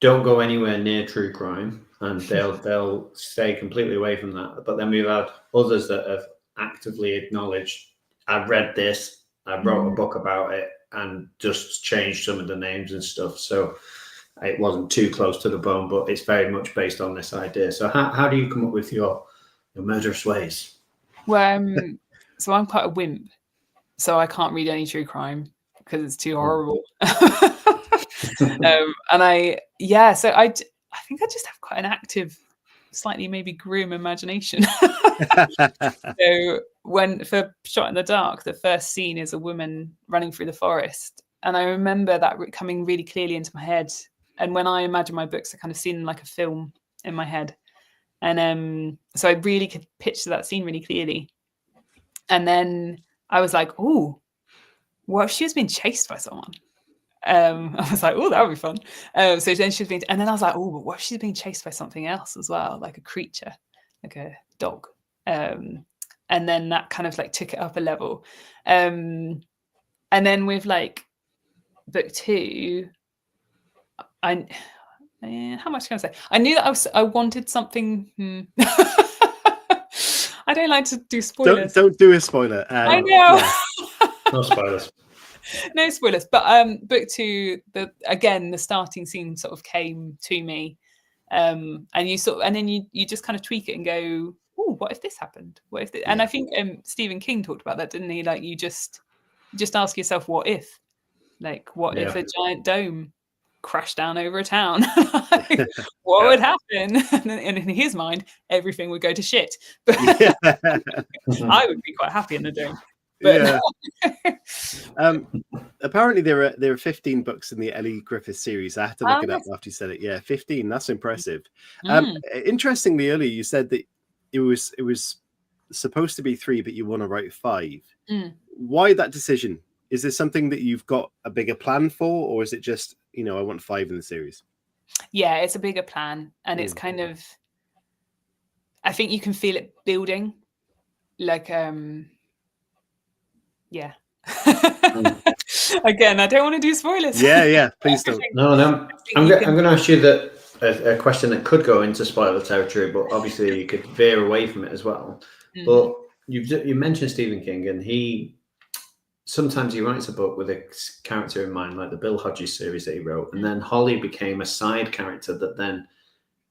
don't go anywhere near true crime, and they'll stay completely away from that. But then we've had others that have actively acknowledged, I've read this, I wrote a book about it, and just changed some of the names and stuff. So it wasn't too close to the bone, but it's very much based on this idea. So how do you come up with your murderous ways? Well, so I'm quite a wimp, so I can't read any true crime because it's too horrible. And so I think I just have quite an active, slightly maybe grim imagination. So for Shot in the Dark, the first scene is a woman running through the forest, and I remember that coming really clearly into my head. And when I imagine my books, I kind of seen like a film in my head, and so I really could picture that scene really clearly. And then I was like, oh, what if she was being chased by someone? I was like, oh, that would be fun. So then she was being, and then I was like, oh, but what if she's being chased by something else as well, like a creature, like a dog? And then that kind of like took it up a level. And then with like book 2, how much can I say? I knew that I wanted something. I don't like to do spoilers. Don't do a spoiler. I know. Yeah. No spoilers. No spoilers. But book 2, the starting scene sort of came to me, and then you just kind of tweak it and go, oh, what if this happened? What if this? And I think Stephen King talked about that, didn't he? Like you just ask yourself, what if? Like, what if a giant dome crashed down over a town? What would happen? And in his mind, everything would go to shit. But I would be quite happy in the dome. But apparently there are 15 books in the Ellie Griffith series. I had to look it up after you said it. Yeah, 15. That's impressive. Interestingly, earlier you said that it was supposed to be 3, but you want to write 5. Why that decision? Is there something that you've got a bigger plan for, or is it just, I want 5 in the series? Yeah, it's a bigger plan, and it's kind of, I think you can feel it building, like yeah. Again, I don't want to do spoilers. Yeah, please don't. No. I'm going to ask you a question that could go into spoiler territory, but obviously you could veer away from it as well. But you mentioned Stephen King, and sometimes he writes a book with a character in mind, like the Bill Hodges series that he wrote, and then Holly became a side character that then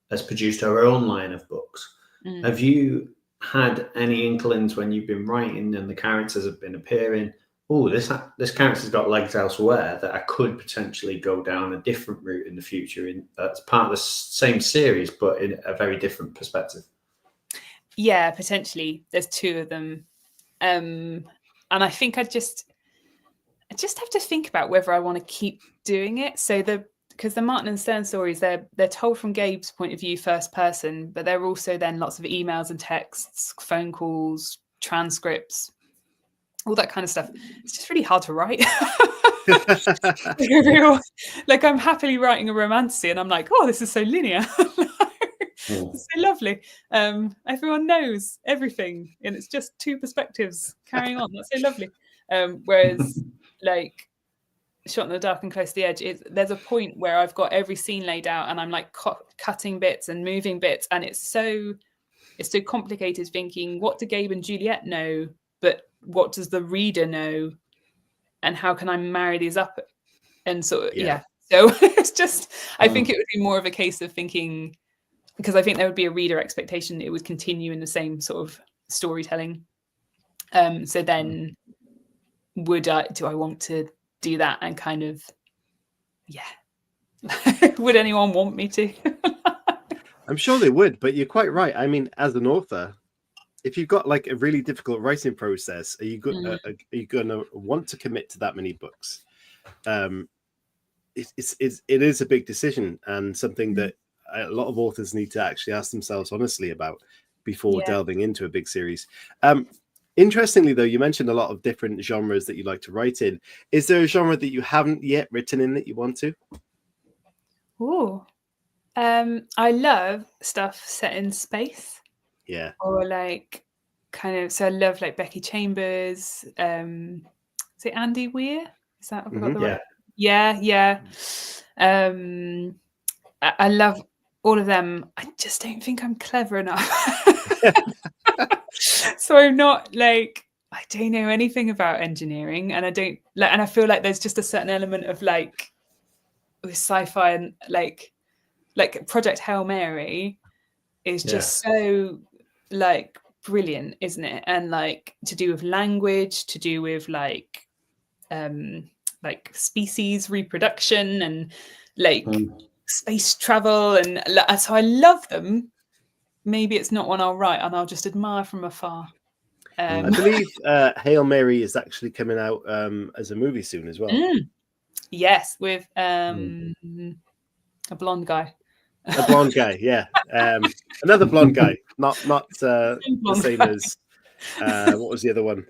has produced her own line of books. Have you had any inklings when you've been writing and the characters have been appearing, oh, this character's got legs elsewhere, that I could potentially go down a different route in the future as part of the same series, but in a very different perspective? Yeah, potentially. There's 2 of them. And I think I just have to think about whether I want to keep doing it. So because the Martin and Stern stories, they're told from Gabe's point of view, first person, but there are also then lots of emails and texts, phone calls, transcripts, all that kind of stuff. It's just really hard to write. Like I'm happily writing a romance and I'm like, oh, this is so linear. It's so lovely. Everyone knows everything and it's just two perspectives carrying on. That's so lovely. Whereas like Shot in the Dark and Close to the Edge, there's a point where I've got every scene laid out and I'm like cutting bits and moving bits, and it's so complicated thinking, what do Gabe and Juliet know, but what does the reader know, and how can I marry these up? And so so it's just, I think it would be more of a case of thinking, because I think there would be a reader expectation it would continue in the same sort of storytelling. So then do I want to do that and kind of would anyone want me to? I'm sure they would, but you're quite right. I mean, as an author, if you've got like a really difficult writing process, are you going to want to commit to that many books? It is a big decision, and something that a lot of authors need to actually ask themselves honestly about before delving into a big series. Interestingly, though, you mentioned a lot of different genres that you like to write in. Is there a genre that you haven't yet written in that you want to? Oh, I love stuff set in space. Yeah. Or like kind of, so I love like Becky Chambers. Is it Andy Weir? Is that the right? Yeah. I love all of them. I just don't think I'm clever enough. So I'm not like, I don't know anything about engineering, and I don't like, and I feel like there's just a certain element of like with sci-fi and like Project Hail Mary is just so like brilliant, isn't it? And like to do with language, to do with like species reproduction and like space travel, and so I love them. Maybe it's not one I'll write, and I'll just admire from afar. I believe Hail Mary is actually coming out as a movie soon as well. Yes, with a blonde guy. A blonde guy, yeah. Another blonde guy, not the same as what was the other one?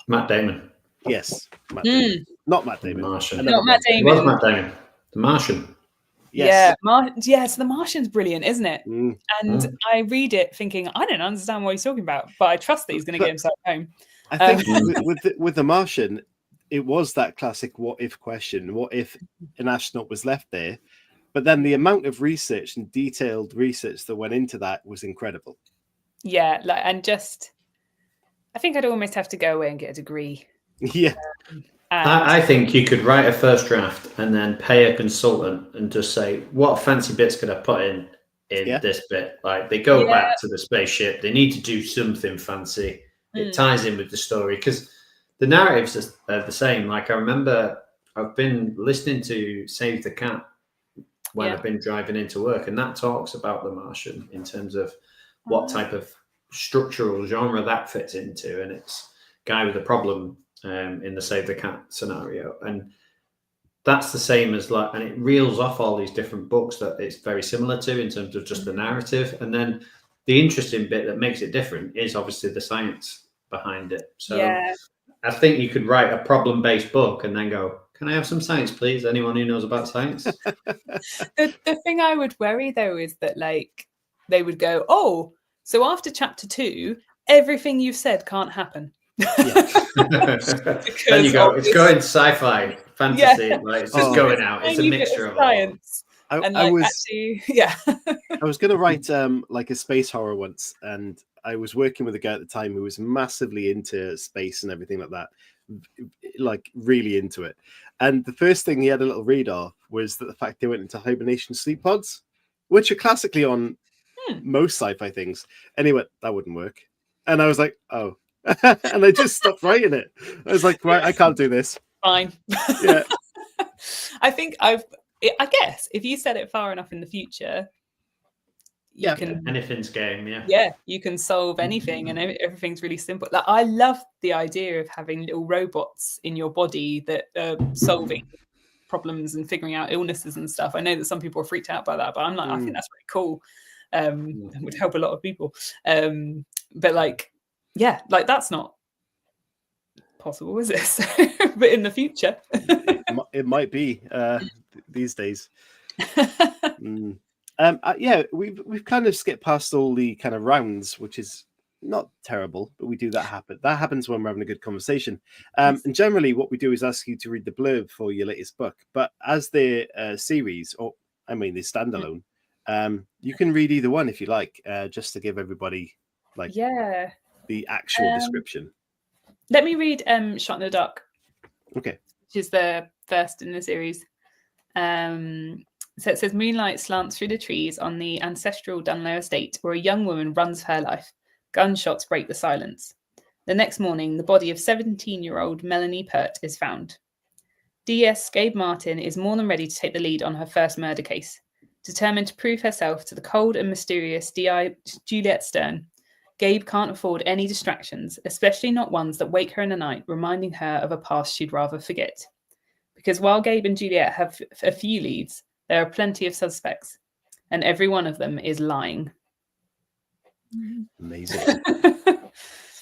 Matt Damon. Yes, Matt Damon. Not Matt Damon. Martian. Not Matt Damon. It was Matt Damon. The Martian. Yes. Yeah, so The Martian's brilliant, isn't it? And I read it thinking, I don't understand what he's talking about, but I trust that he's going to get himself home. I think with The Martian, it was that classic what if question. What if an astronaut was left there? But then the amount of research and detailed research that went into that was incredible. Yeah, and just, I think I'd almost have to go away and get a degree. Yeah. I think you could write a first draft and then pay a consultant and just say, what fancy bits could I put in this bit? Like they go back to the spaceship. They need to do something fancy. It ties in with the story because the narratives are the same. Like I remember I've been listening to Save the Cat when I've been driving into work, and that talks about The Martian in terms of what type of structural genre that fits into. And it's guy with a problem in the Save the Cat scenario, and that's the same as like, and it reels off all these different books that it's very similar to in terms of just the narrative. And then the interesting bit that makes it different is obviously the science behind it. So I think you could write a problem-based book and then go, can I have some science, please? Anyone who knows about science? The thing I would worry though is that like they would go, oh, so after chapter 2, everything you've said can't happen. Then you go, it's going sci-fi, fantasy, like it's just going out. It's a mixture of science. I was going to write like a space horror once, and I was working with a guy at the time who was massively into space and everything like that, like really into it. And the first thing he had a little read of was that the fact they went into hibernation sleep pods, which are classically on most sci-fi things. Anyway, that wouldn't work. And I was like, oh. And I just stopped writing it. I was like, right, I can't do this. Fine. Yeah. I think I guess if you set it far enough in the future, you can anything's game. You can solve anything, and everything's really simple. Like I love the idea of having little robots in your body that are solving problems and figuring out illnesses and stuff. I know that some people are freaked out by that, but I'm like, I think that's really cool. And would help a lot of people. But like, yeah, like that's not possible, is it? But in the future, it might be these days. Yeah, we've kind of skipped past all the kind of rounds, which is not terrible, but we do that happen. That happens when we're having a good conversation. And generally, what we do is ask you to read the blurb for your latest book. But as the series, or I mean, the standalone, you can read either one if you like, just to give everybody like the actual description. Let me read Shot in the Dark. Okay. Which is the first in the series. So it says, moonlight slants through the trees on the ancestral Dunlow estate, where a young woman runs for her life. Gunshots break the silence. The next morning, the body of 17-year-old Melanie Pert is found. DS Gabe Martin is more than ready to take the lead on her first murder case. Determined to prove herself to the cold and mysterious D.I. Juliet Stern, Gabe can't afford any distractions, especially not ones that wake her in the night, reminding her of a past she'd rather forget. Because while Gabe and Juliet have a few leads, there are plenty of suspects, and every one of them is lying. Amazing.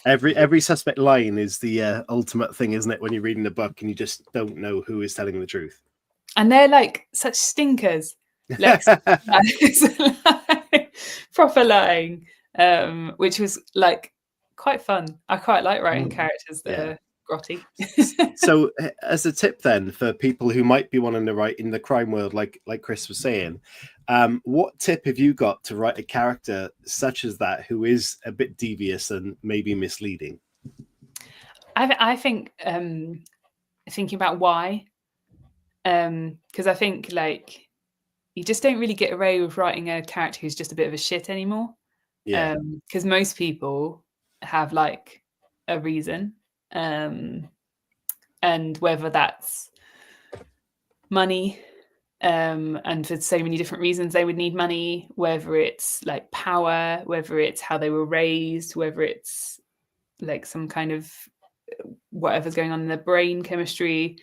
Every suspect lying is the ultimate thing, isn't it? When you're reading the book and you just don't know who is telling the truth. And they're like such stinkers. Like, proper lying, which was like quite fun. I quite like writing characters that are grotty. So as a tip then for people who might be wanting to write in the crime world, like Chris was saying, what tip have you got to write a character such as that who is a bit devious and maybe misleading? I think thinking about why, because I think like you just don't really get away with writing a character who's just a bit of a shit anymore. Yeah. Because most people have like a reason. And whether that's money, and for so many different reasons they would need money, whether it's like power, whether it's how they were raised, whether it's like some kind of whatever's going on in their brain chemistry,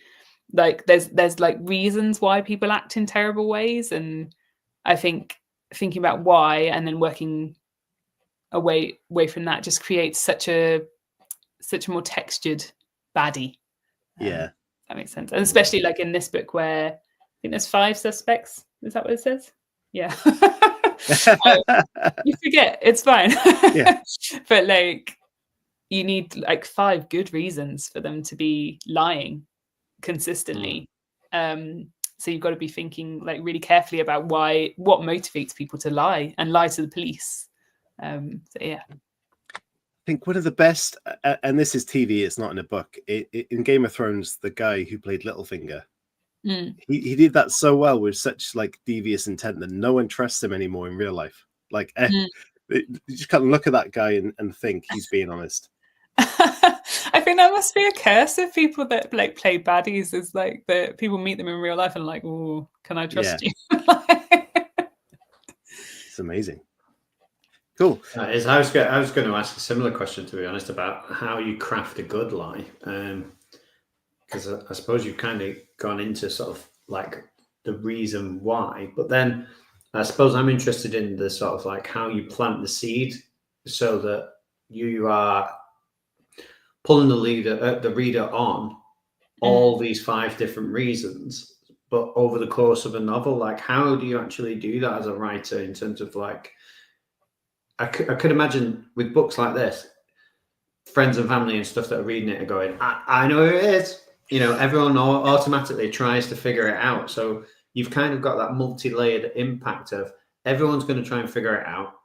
like there's like reasons why people act in terrible ways. And I think thinking about why and then working away from that just creates such a more textured baddie. That makes sense. And especially like in this book where I think there's 5 suspects. Is that what it says? Yeah. You forget, it's fine. But like you need like 5 good reasons for them to be lying consistently. So you've got to be thinking like really carefully about what motivates people to lie and lie to the police. So yeah. I think one of the best, and this is TV, it's not in a book, in Game of Thrones, the guy who played Littlefinger, he did that so well with such like devious intent that no one trusts him anymore in real life. Like you just can't look at that guy and think he's being honest. I think that must be a curse of people that like play baddies, is like that people meet them in real life and like, oh, can I trust you? It's amazing. Cool. I was going to ask a similar question, to be honest, about how you craft a good lie, because I suppose you've kind of gone into sort of like the reason why, but then I suppose I'm interested in the sort of like how you plant the seed so that you are pulling the reader on all these 5 different reasons, but over the course of a novel. Like, how do you actually do that as a writer in terms of like, I could imagine with books like this, friends and family and stuff that are reading it are going, I know who it is. You know, everyone automatically tries to figure it out. So you've kind of got that multi-layered impact of everyone's going to try and figure it out.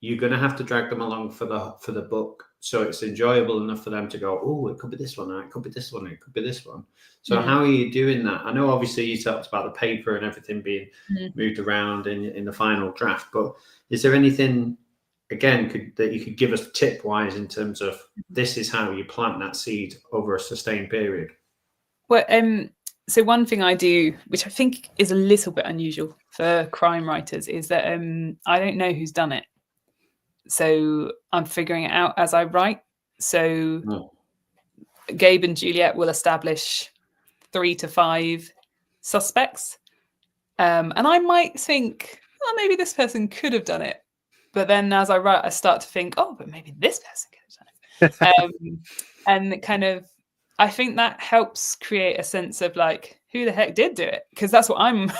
You're going to have to drag them along for the book, so it's enjoyable enough for them to go, oh, it could be this one, it could be this one, it could be this one. So how are you doing that? I know obviously you talked about the paper and everything being moved around in the final draft, but is there anything again that you could give us tip wise in terms of this is how you plant that seed over a sustained period? Well, so one thing I do, which I think is a little bit unusual for crime writers, is that I don't know who's done it. So I'm figuring it out as I write. So Gabe and Juliet will establish 3 to 5 suspects. And I might think, oh, maybe this person could have done it. But then as I write, I start to think, oh, but maybe this person could have done it. And kind of, I think that helps create a sense of like, who the heck did do it? Because that's what I'm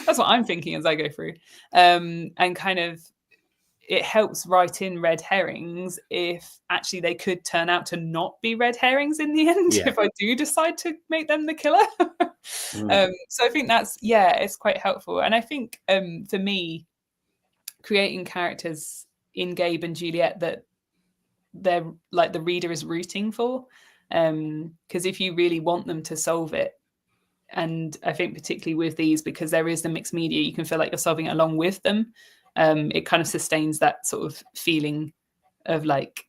that's what I'm thinking as I go through. And kind of it helps write in red herrings if actually they could turn out to not be red herrings in the end, if I do decide to make them the killer. So I think that's, it's quite helpful. And I think for me, creating characters in Gabe and Juliet that they're like the reader is rooting for, because if you really want them to solve it, and I think particularly with these, because there is the mixed media, you can feel like you're solving it along with them. It kind of sustains that sort of feeling of like,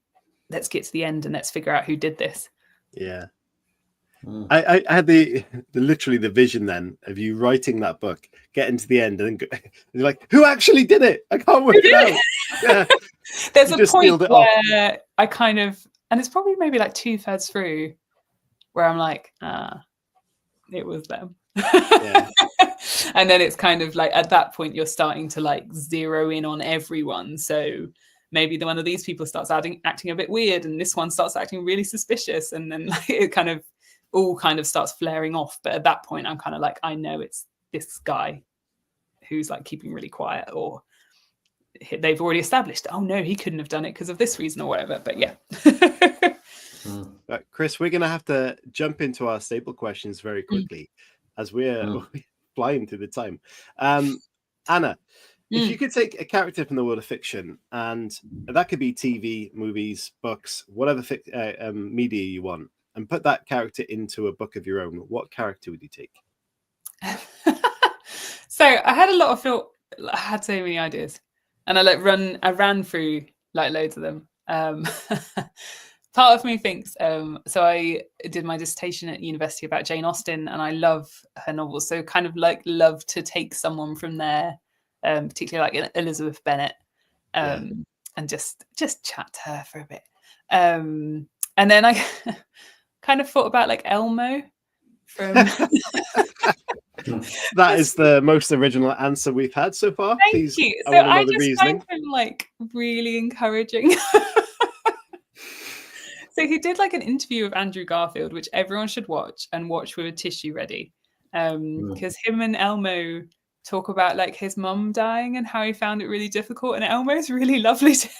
let's get to the end and let's figure out who did this. Yeah. I had the literally the vision then of you writing that book, getting to the end, and then you're like, who actually did it? I can't work it out. Yeah. There's a point where I kind of, and it's probably maybe like 2/3 through, where I'm like, it was them. Yeah. And then it's kind of like at that point you're starting to like zero in on everyone. So maybe one of these people starts acting a bit weird, and this one starts acting really suspicious, and then like, it kind of all kind of starts flaring off. But at that point I'm kind of like, I know it's this guy who's like keeping really quiet, or they've already established, oh no, he couldn't have done it because of this reason or whatever. But yeah. Chris, we're gonna have to jump into our staple questions very quickly as we're flying through the time. Anna, if you could take a character from the world of fiction, and that could be TV, movies, books, whatever media you want, and put that character into a book of your own, what character would you take? So I had a lot of I had so many ideas, and I ran through like loads of them. Part of me thinks, so I did my dissertation at university about Jane Austen, and I love her novels. So kind of like love to take someone from there, particularly like Elizabeth Bennet, and just chat to her for a bit. And then I kind of thought about like Elmo from... That is the most original answer we've had so far. Thank you. So I just find him like really encouraging. So he did like an interview with Andrew Garfield, which everyone should watch with a tissue ready. Because him and Elmo talk about like his mum dying and how he found it really difficult. And Elmo's really lovely to him.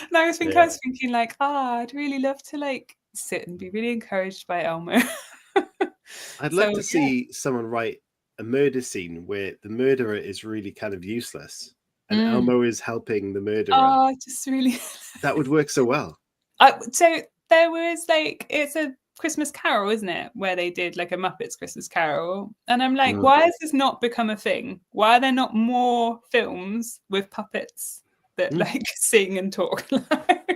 And I was thinking like, I'd really love to like sit and be really encouraged by Elmo. I'd love to see someone write a murder scene where the murderer is really kind of useless and Elmo is helping the murderer. Oh, just really... That would work so well. So there was like, it's a Christmas Carol, isn't it? Where they did like a Muppets Christmas Carol. And I'm like, why has this not become a thing? Why are there not more films with puppets that like sing and talk?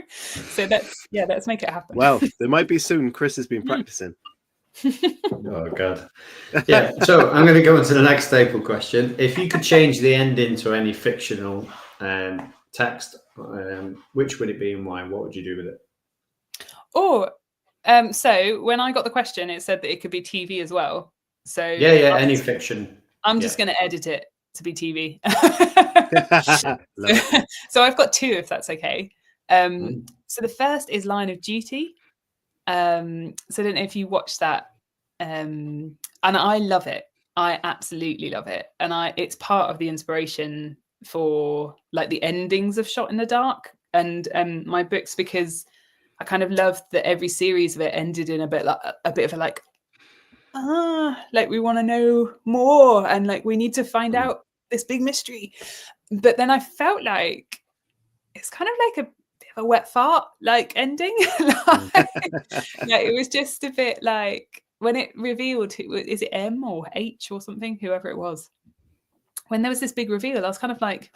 So let's make it happen. Well, there might be soon. Chris has been practicing. Oh God. Yeah, so I'm going to go into the next staple question. If you could change the ending to any fictional text, which would it be and why? What would you do with it? So when I got the question, it said that it could be TV as well. So any fiction. I'm just going to edit it to be TV. So I've got two, if that's okay. So the first is Line of Duty. So I don't know if you watched that, and I love it. I absolutely love it, and it's part of the inspiration for like the endings of Shot in the Dark and my books, because I kind of loved that every series of it ended in a bit of a like we want to know more and like we need to find out this big mystery. But then I felt like it's kind of like a bit of a wet fart like ending. It was just a bit like when it revealed, is it M or H or something, whoever it was, when there was this big reveal, I was kind of like,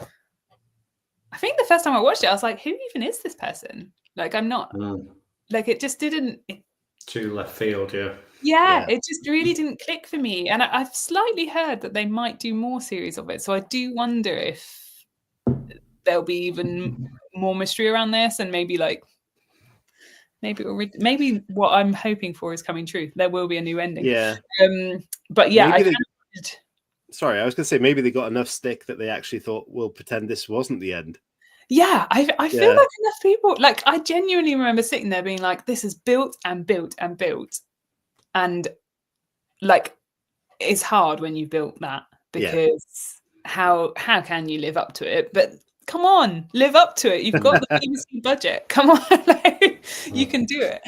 I think the first time I watched it, I was like, who even is this person? Like, I'm not, like, it just didn't. Too left field, yeah. It just really didn't click for me. And I've slightly heard that they might do more series of it. So I do wonder if there'll be even more mystery around this, and maybe like maybe what I'm hoping for is coming true. There will be a new ending. Yeah. But yeah, Sorry, I was going to say maybe they got enough stick that they actually thought, we'll pretend this wasn't the end. Yeah, I feel like enough people, like, I genuinely remember sitting there being like, this is built and built and built. And like, it's hard when you've built that, because how can you live up to it? But come on, live up to it. You've got the BBC budget. Come on, like, you can do it.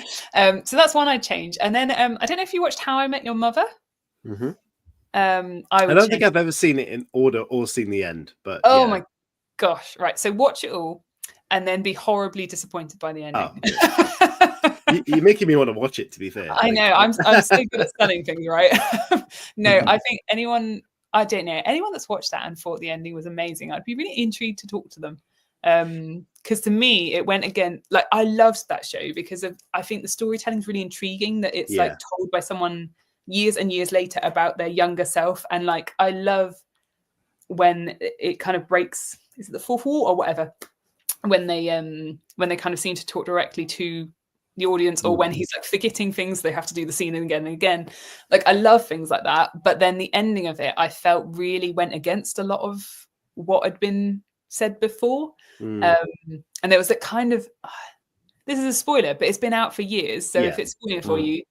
So that's one I'd change. And then I don't know if you watched How I Met Your Mother. Mm-hmm. I don't think I've ever seen it in order or seen the end, but my gosh, right. So watch it all and then be horribly disappointed by the ending. You're making me want to watch it, to be fair. I know. I'm so good at selling things, right? No, I think anyone that's watched that and thought the ending was amazing, I'd be really intrigued to talk to them. Because to me, it went again, like, I loved that show because I think the storytelling is really intriguing, that it's like told by someone years and years later about their younger self. And like, I love when it kind of breaks, is it the fourth wall or whatever, when they kind of seem to talk directly to the audience, or when he's like forgetting things, they have to do the scene again and again. Like, I love things like that. But then the ending of it, I felt really went against a lot of what had been said before. And there was that kind of, this is a spoiler, but it's been out for years, so if it's spoiling for you,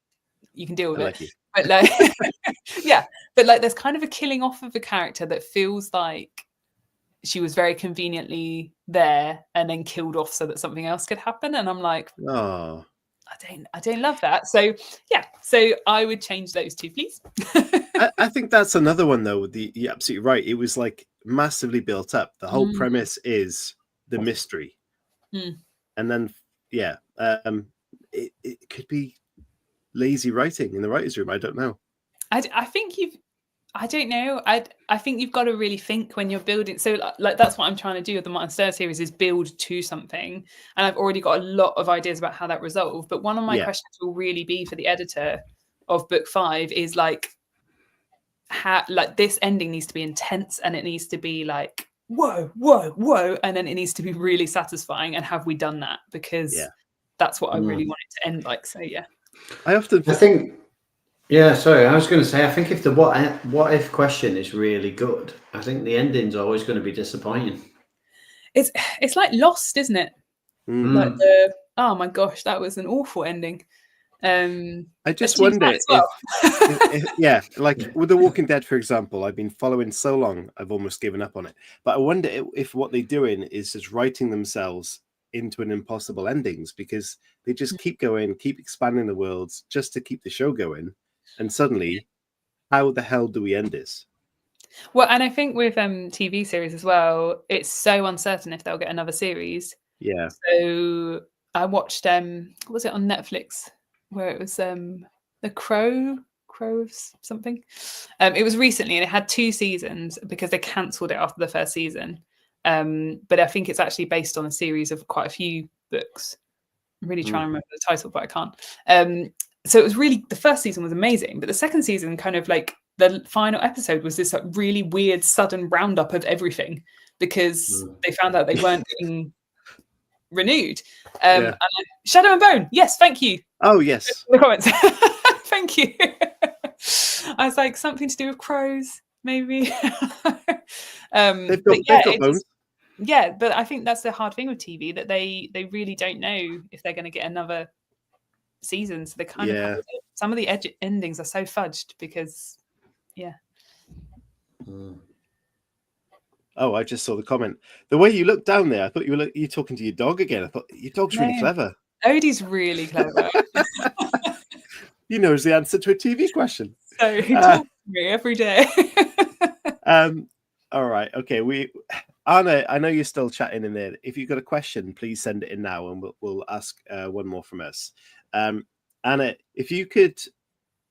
you can deal with it. But like but like, there's kind of a killing off of a character that feels like she was very conveniently there and then killed off so that something else could happen. And I'm like, oh, I don't love that. So so I would change those two, please. I think that's another one though. You're absolutely right. It was like massively built up. The whole premise is the mystery, and then it could be lazy writing in the writers' room. I don't know. I think I don't know. I think you've got to really think when you're building. So like, that's what I'm trying to do with the Martin Stewart series, is build to something. And I've already got a lot of ideas about how that resolve. But one of my questions will really be for the editor of book 5 is like, how, like, this ending needs to be intense, and it needs to be like, whoa, and then it needs to be really satisfying. And have we done that? Because that's what I really want it to end like. So I think. Yeah, sorry, I was going to say, I think if the what if question is really good, I think the ending's always going to be disappointing. It's like Lost, isn't it? Like oh my gosh, that was an awful ending. I just wonder if like with The Walking Dead, for example, I've been following so long, I've almost given up on it. But I wonder if what they're doing is just writing themselves into an impossible endings, because they just keep going, keep expanding the worlds just to keep the show going. And suddenly, how the hell do we end this? Well, and I think with TV series as well, it's so uncertain if they'll get another series. Yeah. So I watched, what was it on Netflix, where it was The Crow of something. It was recently, and it had 2 seasons because they cancelled it after the first season. But I think it's actually based on a series of quite a few books. I'm really trying to remember the title, but I can't. So it was really, the first season was amazing, but the second season, kind of like the final episode, was this like really weird sudden roundup of everything, because they found out they weren't getting renewed. And Shadow and Bone, yes, thank you. Oh yes, in the comments. Thank you. I was like, something to do with crows, maybe. They've got bones. Yeah, but I think that's the hard thing with TV, that they really don't know if they're going to get another season. So they kind of some of the endings are so fudged because Oh, I just saw the comment. The way you looked down there, I thought you were talking to your dog again. I thought your dog's really clever. Odie's really clever. He knows the answer to a TV question. So he talks to me every day. All right. Okay. Anna, I know you're still chatting in there. If you've got a question, please send it in now, and we'll ask one more from us. Anna, if you could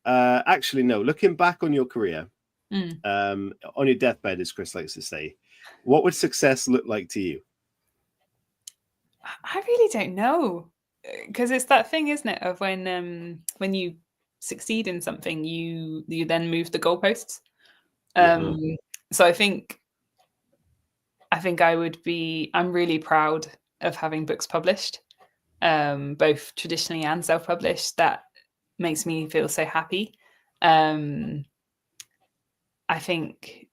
actually looking back on your career, on your deathbed, as Chris likes to say, what would success look like to you? I really don't know, because it's that thing, isn't it, of when you succeed in something, you then move the goalposts. So I think I'm really proud of having books published. both traditionally and self-published, that makes me feel so happy. I think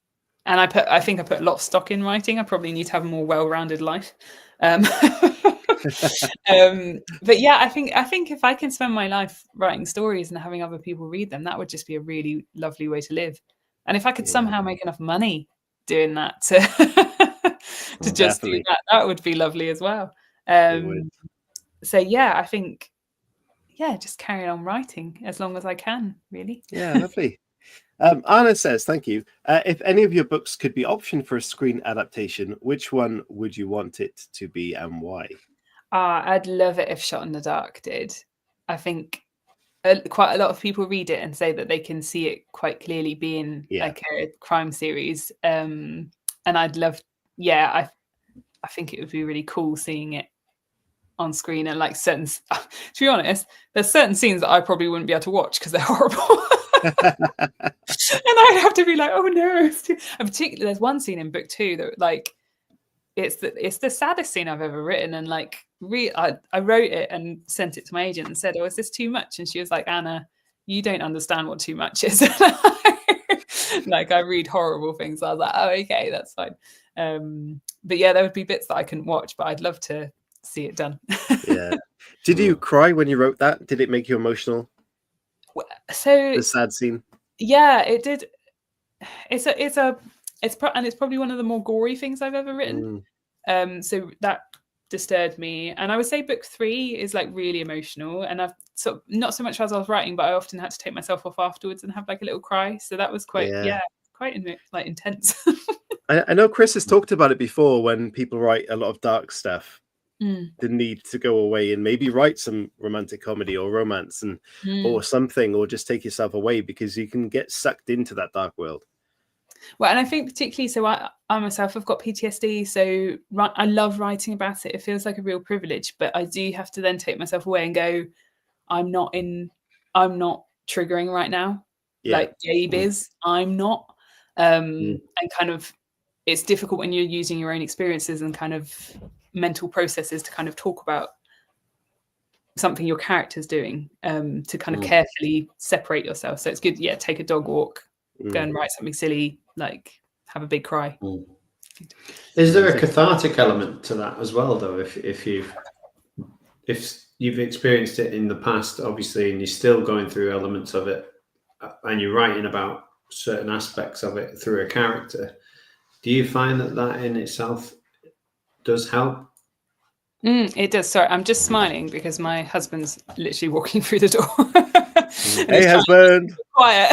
I put a lot of stock in writing. I probably need to have a more well-rounded life. But yeah, I think if I can spend my life writing stories and having other people read them, that would just be a really lovely way to live. And if I could somehow make enough money doing that to just do that would be lovely as well. It would. So yeah, I think just carry on writing as long as I can, really. Yeah, lovely. Anna says, thank you. If any of your books could be optioned for a screen adaptation, which one would you want it to be and why? I'd love it if Shot in the Dark did. I think quite a lot of people read it and say that they can see it quite clearly being like a crime series. And I'd love, I think it would be really cool seeing it on screen. And like to be honest, there's certain scenes that I probably wouldn't be able to watch because they're horrible. And I'd have to be like, oh no. And particularly there's one scene in book 2 that like it's the saddest scene I've ever written, and like I wrote it and sent it to my agent and said, oh, is this too much? And she was like, Anna, you don't understand what too much is. Like I read horrible things. I was like, oh, okay, that's fine. But yeah, there would be bits that I couldn't watch, but I'd love to see it done. Yeah. Did you cry when you wrote that? Did it make you emotional? So the sad scene. Yeah, it did. It's probably one of the more gory things I've ever written. So that disturbed me, and I would say book 3 is like really emotional, and I've not so much as I was writing, but I often had to take myself off afterwards and have like a little cry. So that was quite intense. I know Chris has talked about it before when people write a lot of dark stuff. The need to go away and maybe write some romantic comedy or romance or something, or just take yourself away because you can get sucked into that dark world. Well, and I think particularly, so I myself have got PTSD, so I love writing about it. It feels like a real privilege, but I do have to then take myself away and go, I'm not triggering right now. Like Gabe is, I'm not. And kind of, it's difficult when you're using your own experiences and kind of mental processes to kind of talk about something your character's doing, to kind of carefully separate yourself. So it's good, take a dog walk, go and write something silly, like have a big cry. Is there a cathartic element to that as well, though? If you've experienced it in the past, obviously, and you're still going through elements of it, and you're writing about certain aspects of it through a character, do you find that in itself does help? It does. Sorry, I'm just smiling because my husband's literally walking through the door. Hey, husband. Quiet.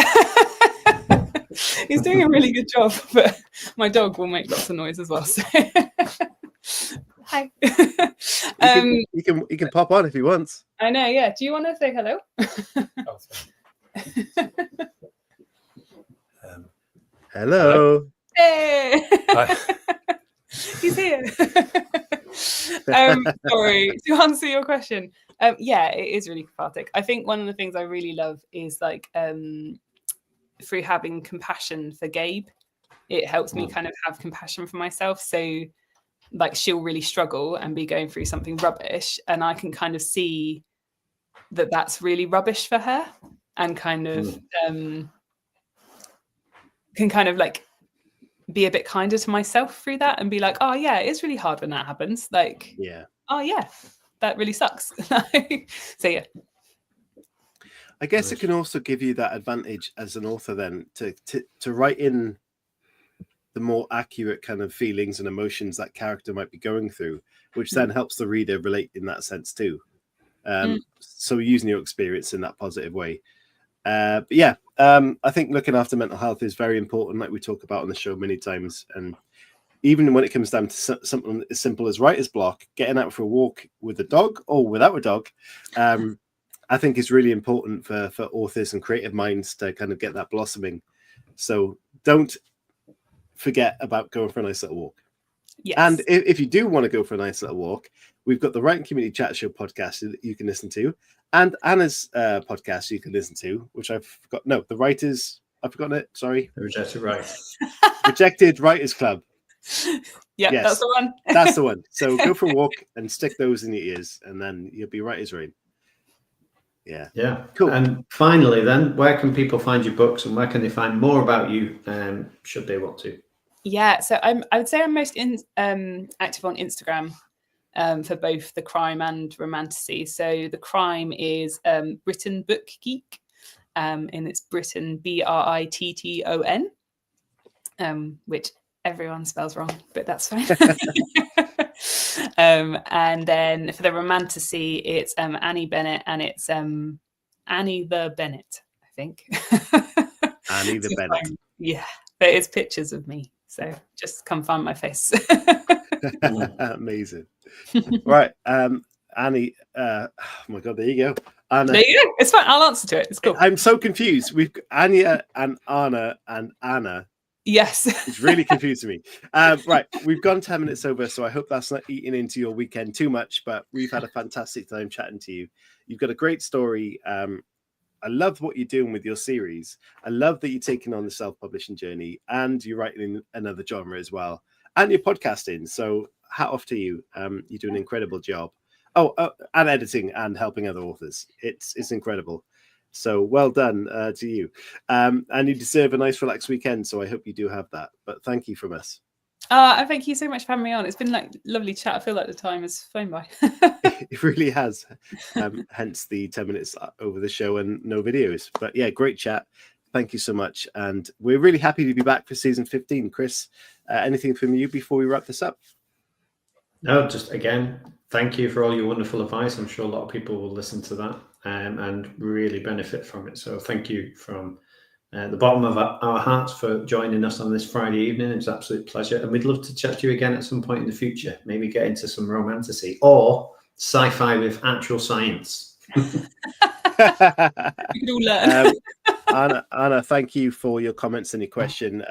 He's doing a really good job, but my dog will make lots of noise as well. So. Hi. You can pop on if he wants. I know. Yeah. Do you want to say hello? Hello. Hey. He's here. Sorry, to answer your question, it is really cathartic. I think one of the things I really love is like through having compassion for Gabe, it helps me kind of have compassion for myself. So like she'll really struggle and be going through something rubbish, and I can kind of see that that's really rubbish for her, and kind of can kind of like be a bit kinder to myself through that and be like, oh yeah, it's really hard when that happens. Like, oh yeah, that really sucks. So yeah. I guess it can also give you that advantage as an author then to write in the more accurate kind of feelings and emotions that character might be going through, which then helps the reader relate in that sense too. So using your experience in that positive way. But yeah, I think looking after mental health is very important, like we talk about on the show many times. And even when it comes down to something as simple as writer's block, getting out for a walk with a dog or without a dog, I think is really important for authors and creative minds to kind of get that blossoming. So don't forget about going for a nice little walk. Yes. And if you do want to go for a nice little walk, we've got the Writing Community Chat Show podcast that you can listen to, and Anna's podcast you can listen to, which I've forgot. No, the Writers. I've forgotten it. Sorry. The Rejected Writers. Rejected Writers Club. Yeah, Yes. that's the one. That's the one. So go for a walk and stick those in your ears, and then you'll be right as rain. Yeah. Yeah. Cool. And finally, then, where can people find your books, and where can they find more about you, should they want to? Yeah, so I would say I'm most active on Instagram for both the crime and romantasy. So the crime is Britton Book Geek, and it's Britton Britton, which everyone spells wrong, but that's fine. And then for the romantasy, it's Annie Bennett, and it's Annie the Bennett, I think. Annie the Bennett. Yeah, but it's pictures of me. So just come find my face. Amazing. Right. Annie, oh my God, there you go. Anna. There you go. It's fine. I'll answer to it. It's cool. I'm so confused. We've Anya and Anna and Anna. Yes. It's really confusing me. Right. We've gone 10 minutes over, so I hope that's not eating into your weekend too much, but we've had a fantastic time chatting to you. You've got a great story. I love what you're doing with your series. I love that you're taking on the self-publishing journey, and you're writing in another genre as well, and you're podcasting. So hat off to you. You do an incredible job. Oh, and editing and helping other authors. It's incredible. So well done to you. And you deserve a nice relaxed weekend. So I hope you do have that. But thank you from us. Thank you so much for having me on. It's been like lovely chat. I feel like the time has flown by. It really has. Hence the 10 minutes over the show and no videos. But yeah, great chat. Thank you so much. And we're really happy to be back for season 15. Chris, anything from you before we wrap this up? No, just again, thank you for all your wonderful advice. I'm sure a lot of people will listen to that and really benefit from it. So thank you from the bottom of our hearts for joining us on this Friday evening. It's an absolute pleasure. And we'd love to chat to you again at some point in the future. Maybe get into some romantasy or sci-fi with actual science. We can all learn. Anna, thank you for your comments and your question.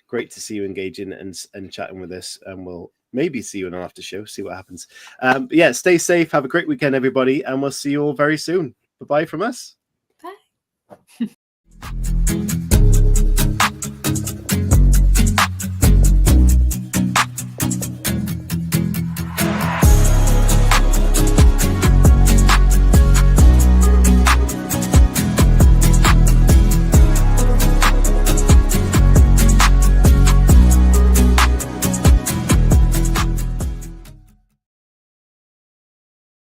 Great to see you engaging and chatting with us. And we'll maybe see you in an after show, see what happens. Yeah, stay safe. Have a great weekend, everybody. And we'll see you all very soon. Bye-bye from us. Bye.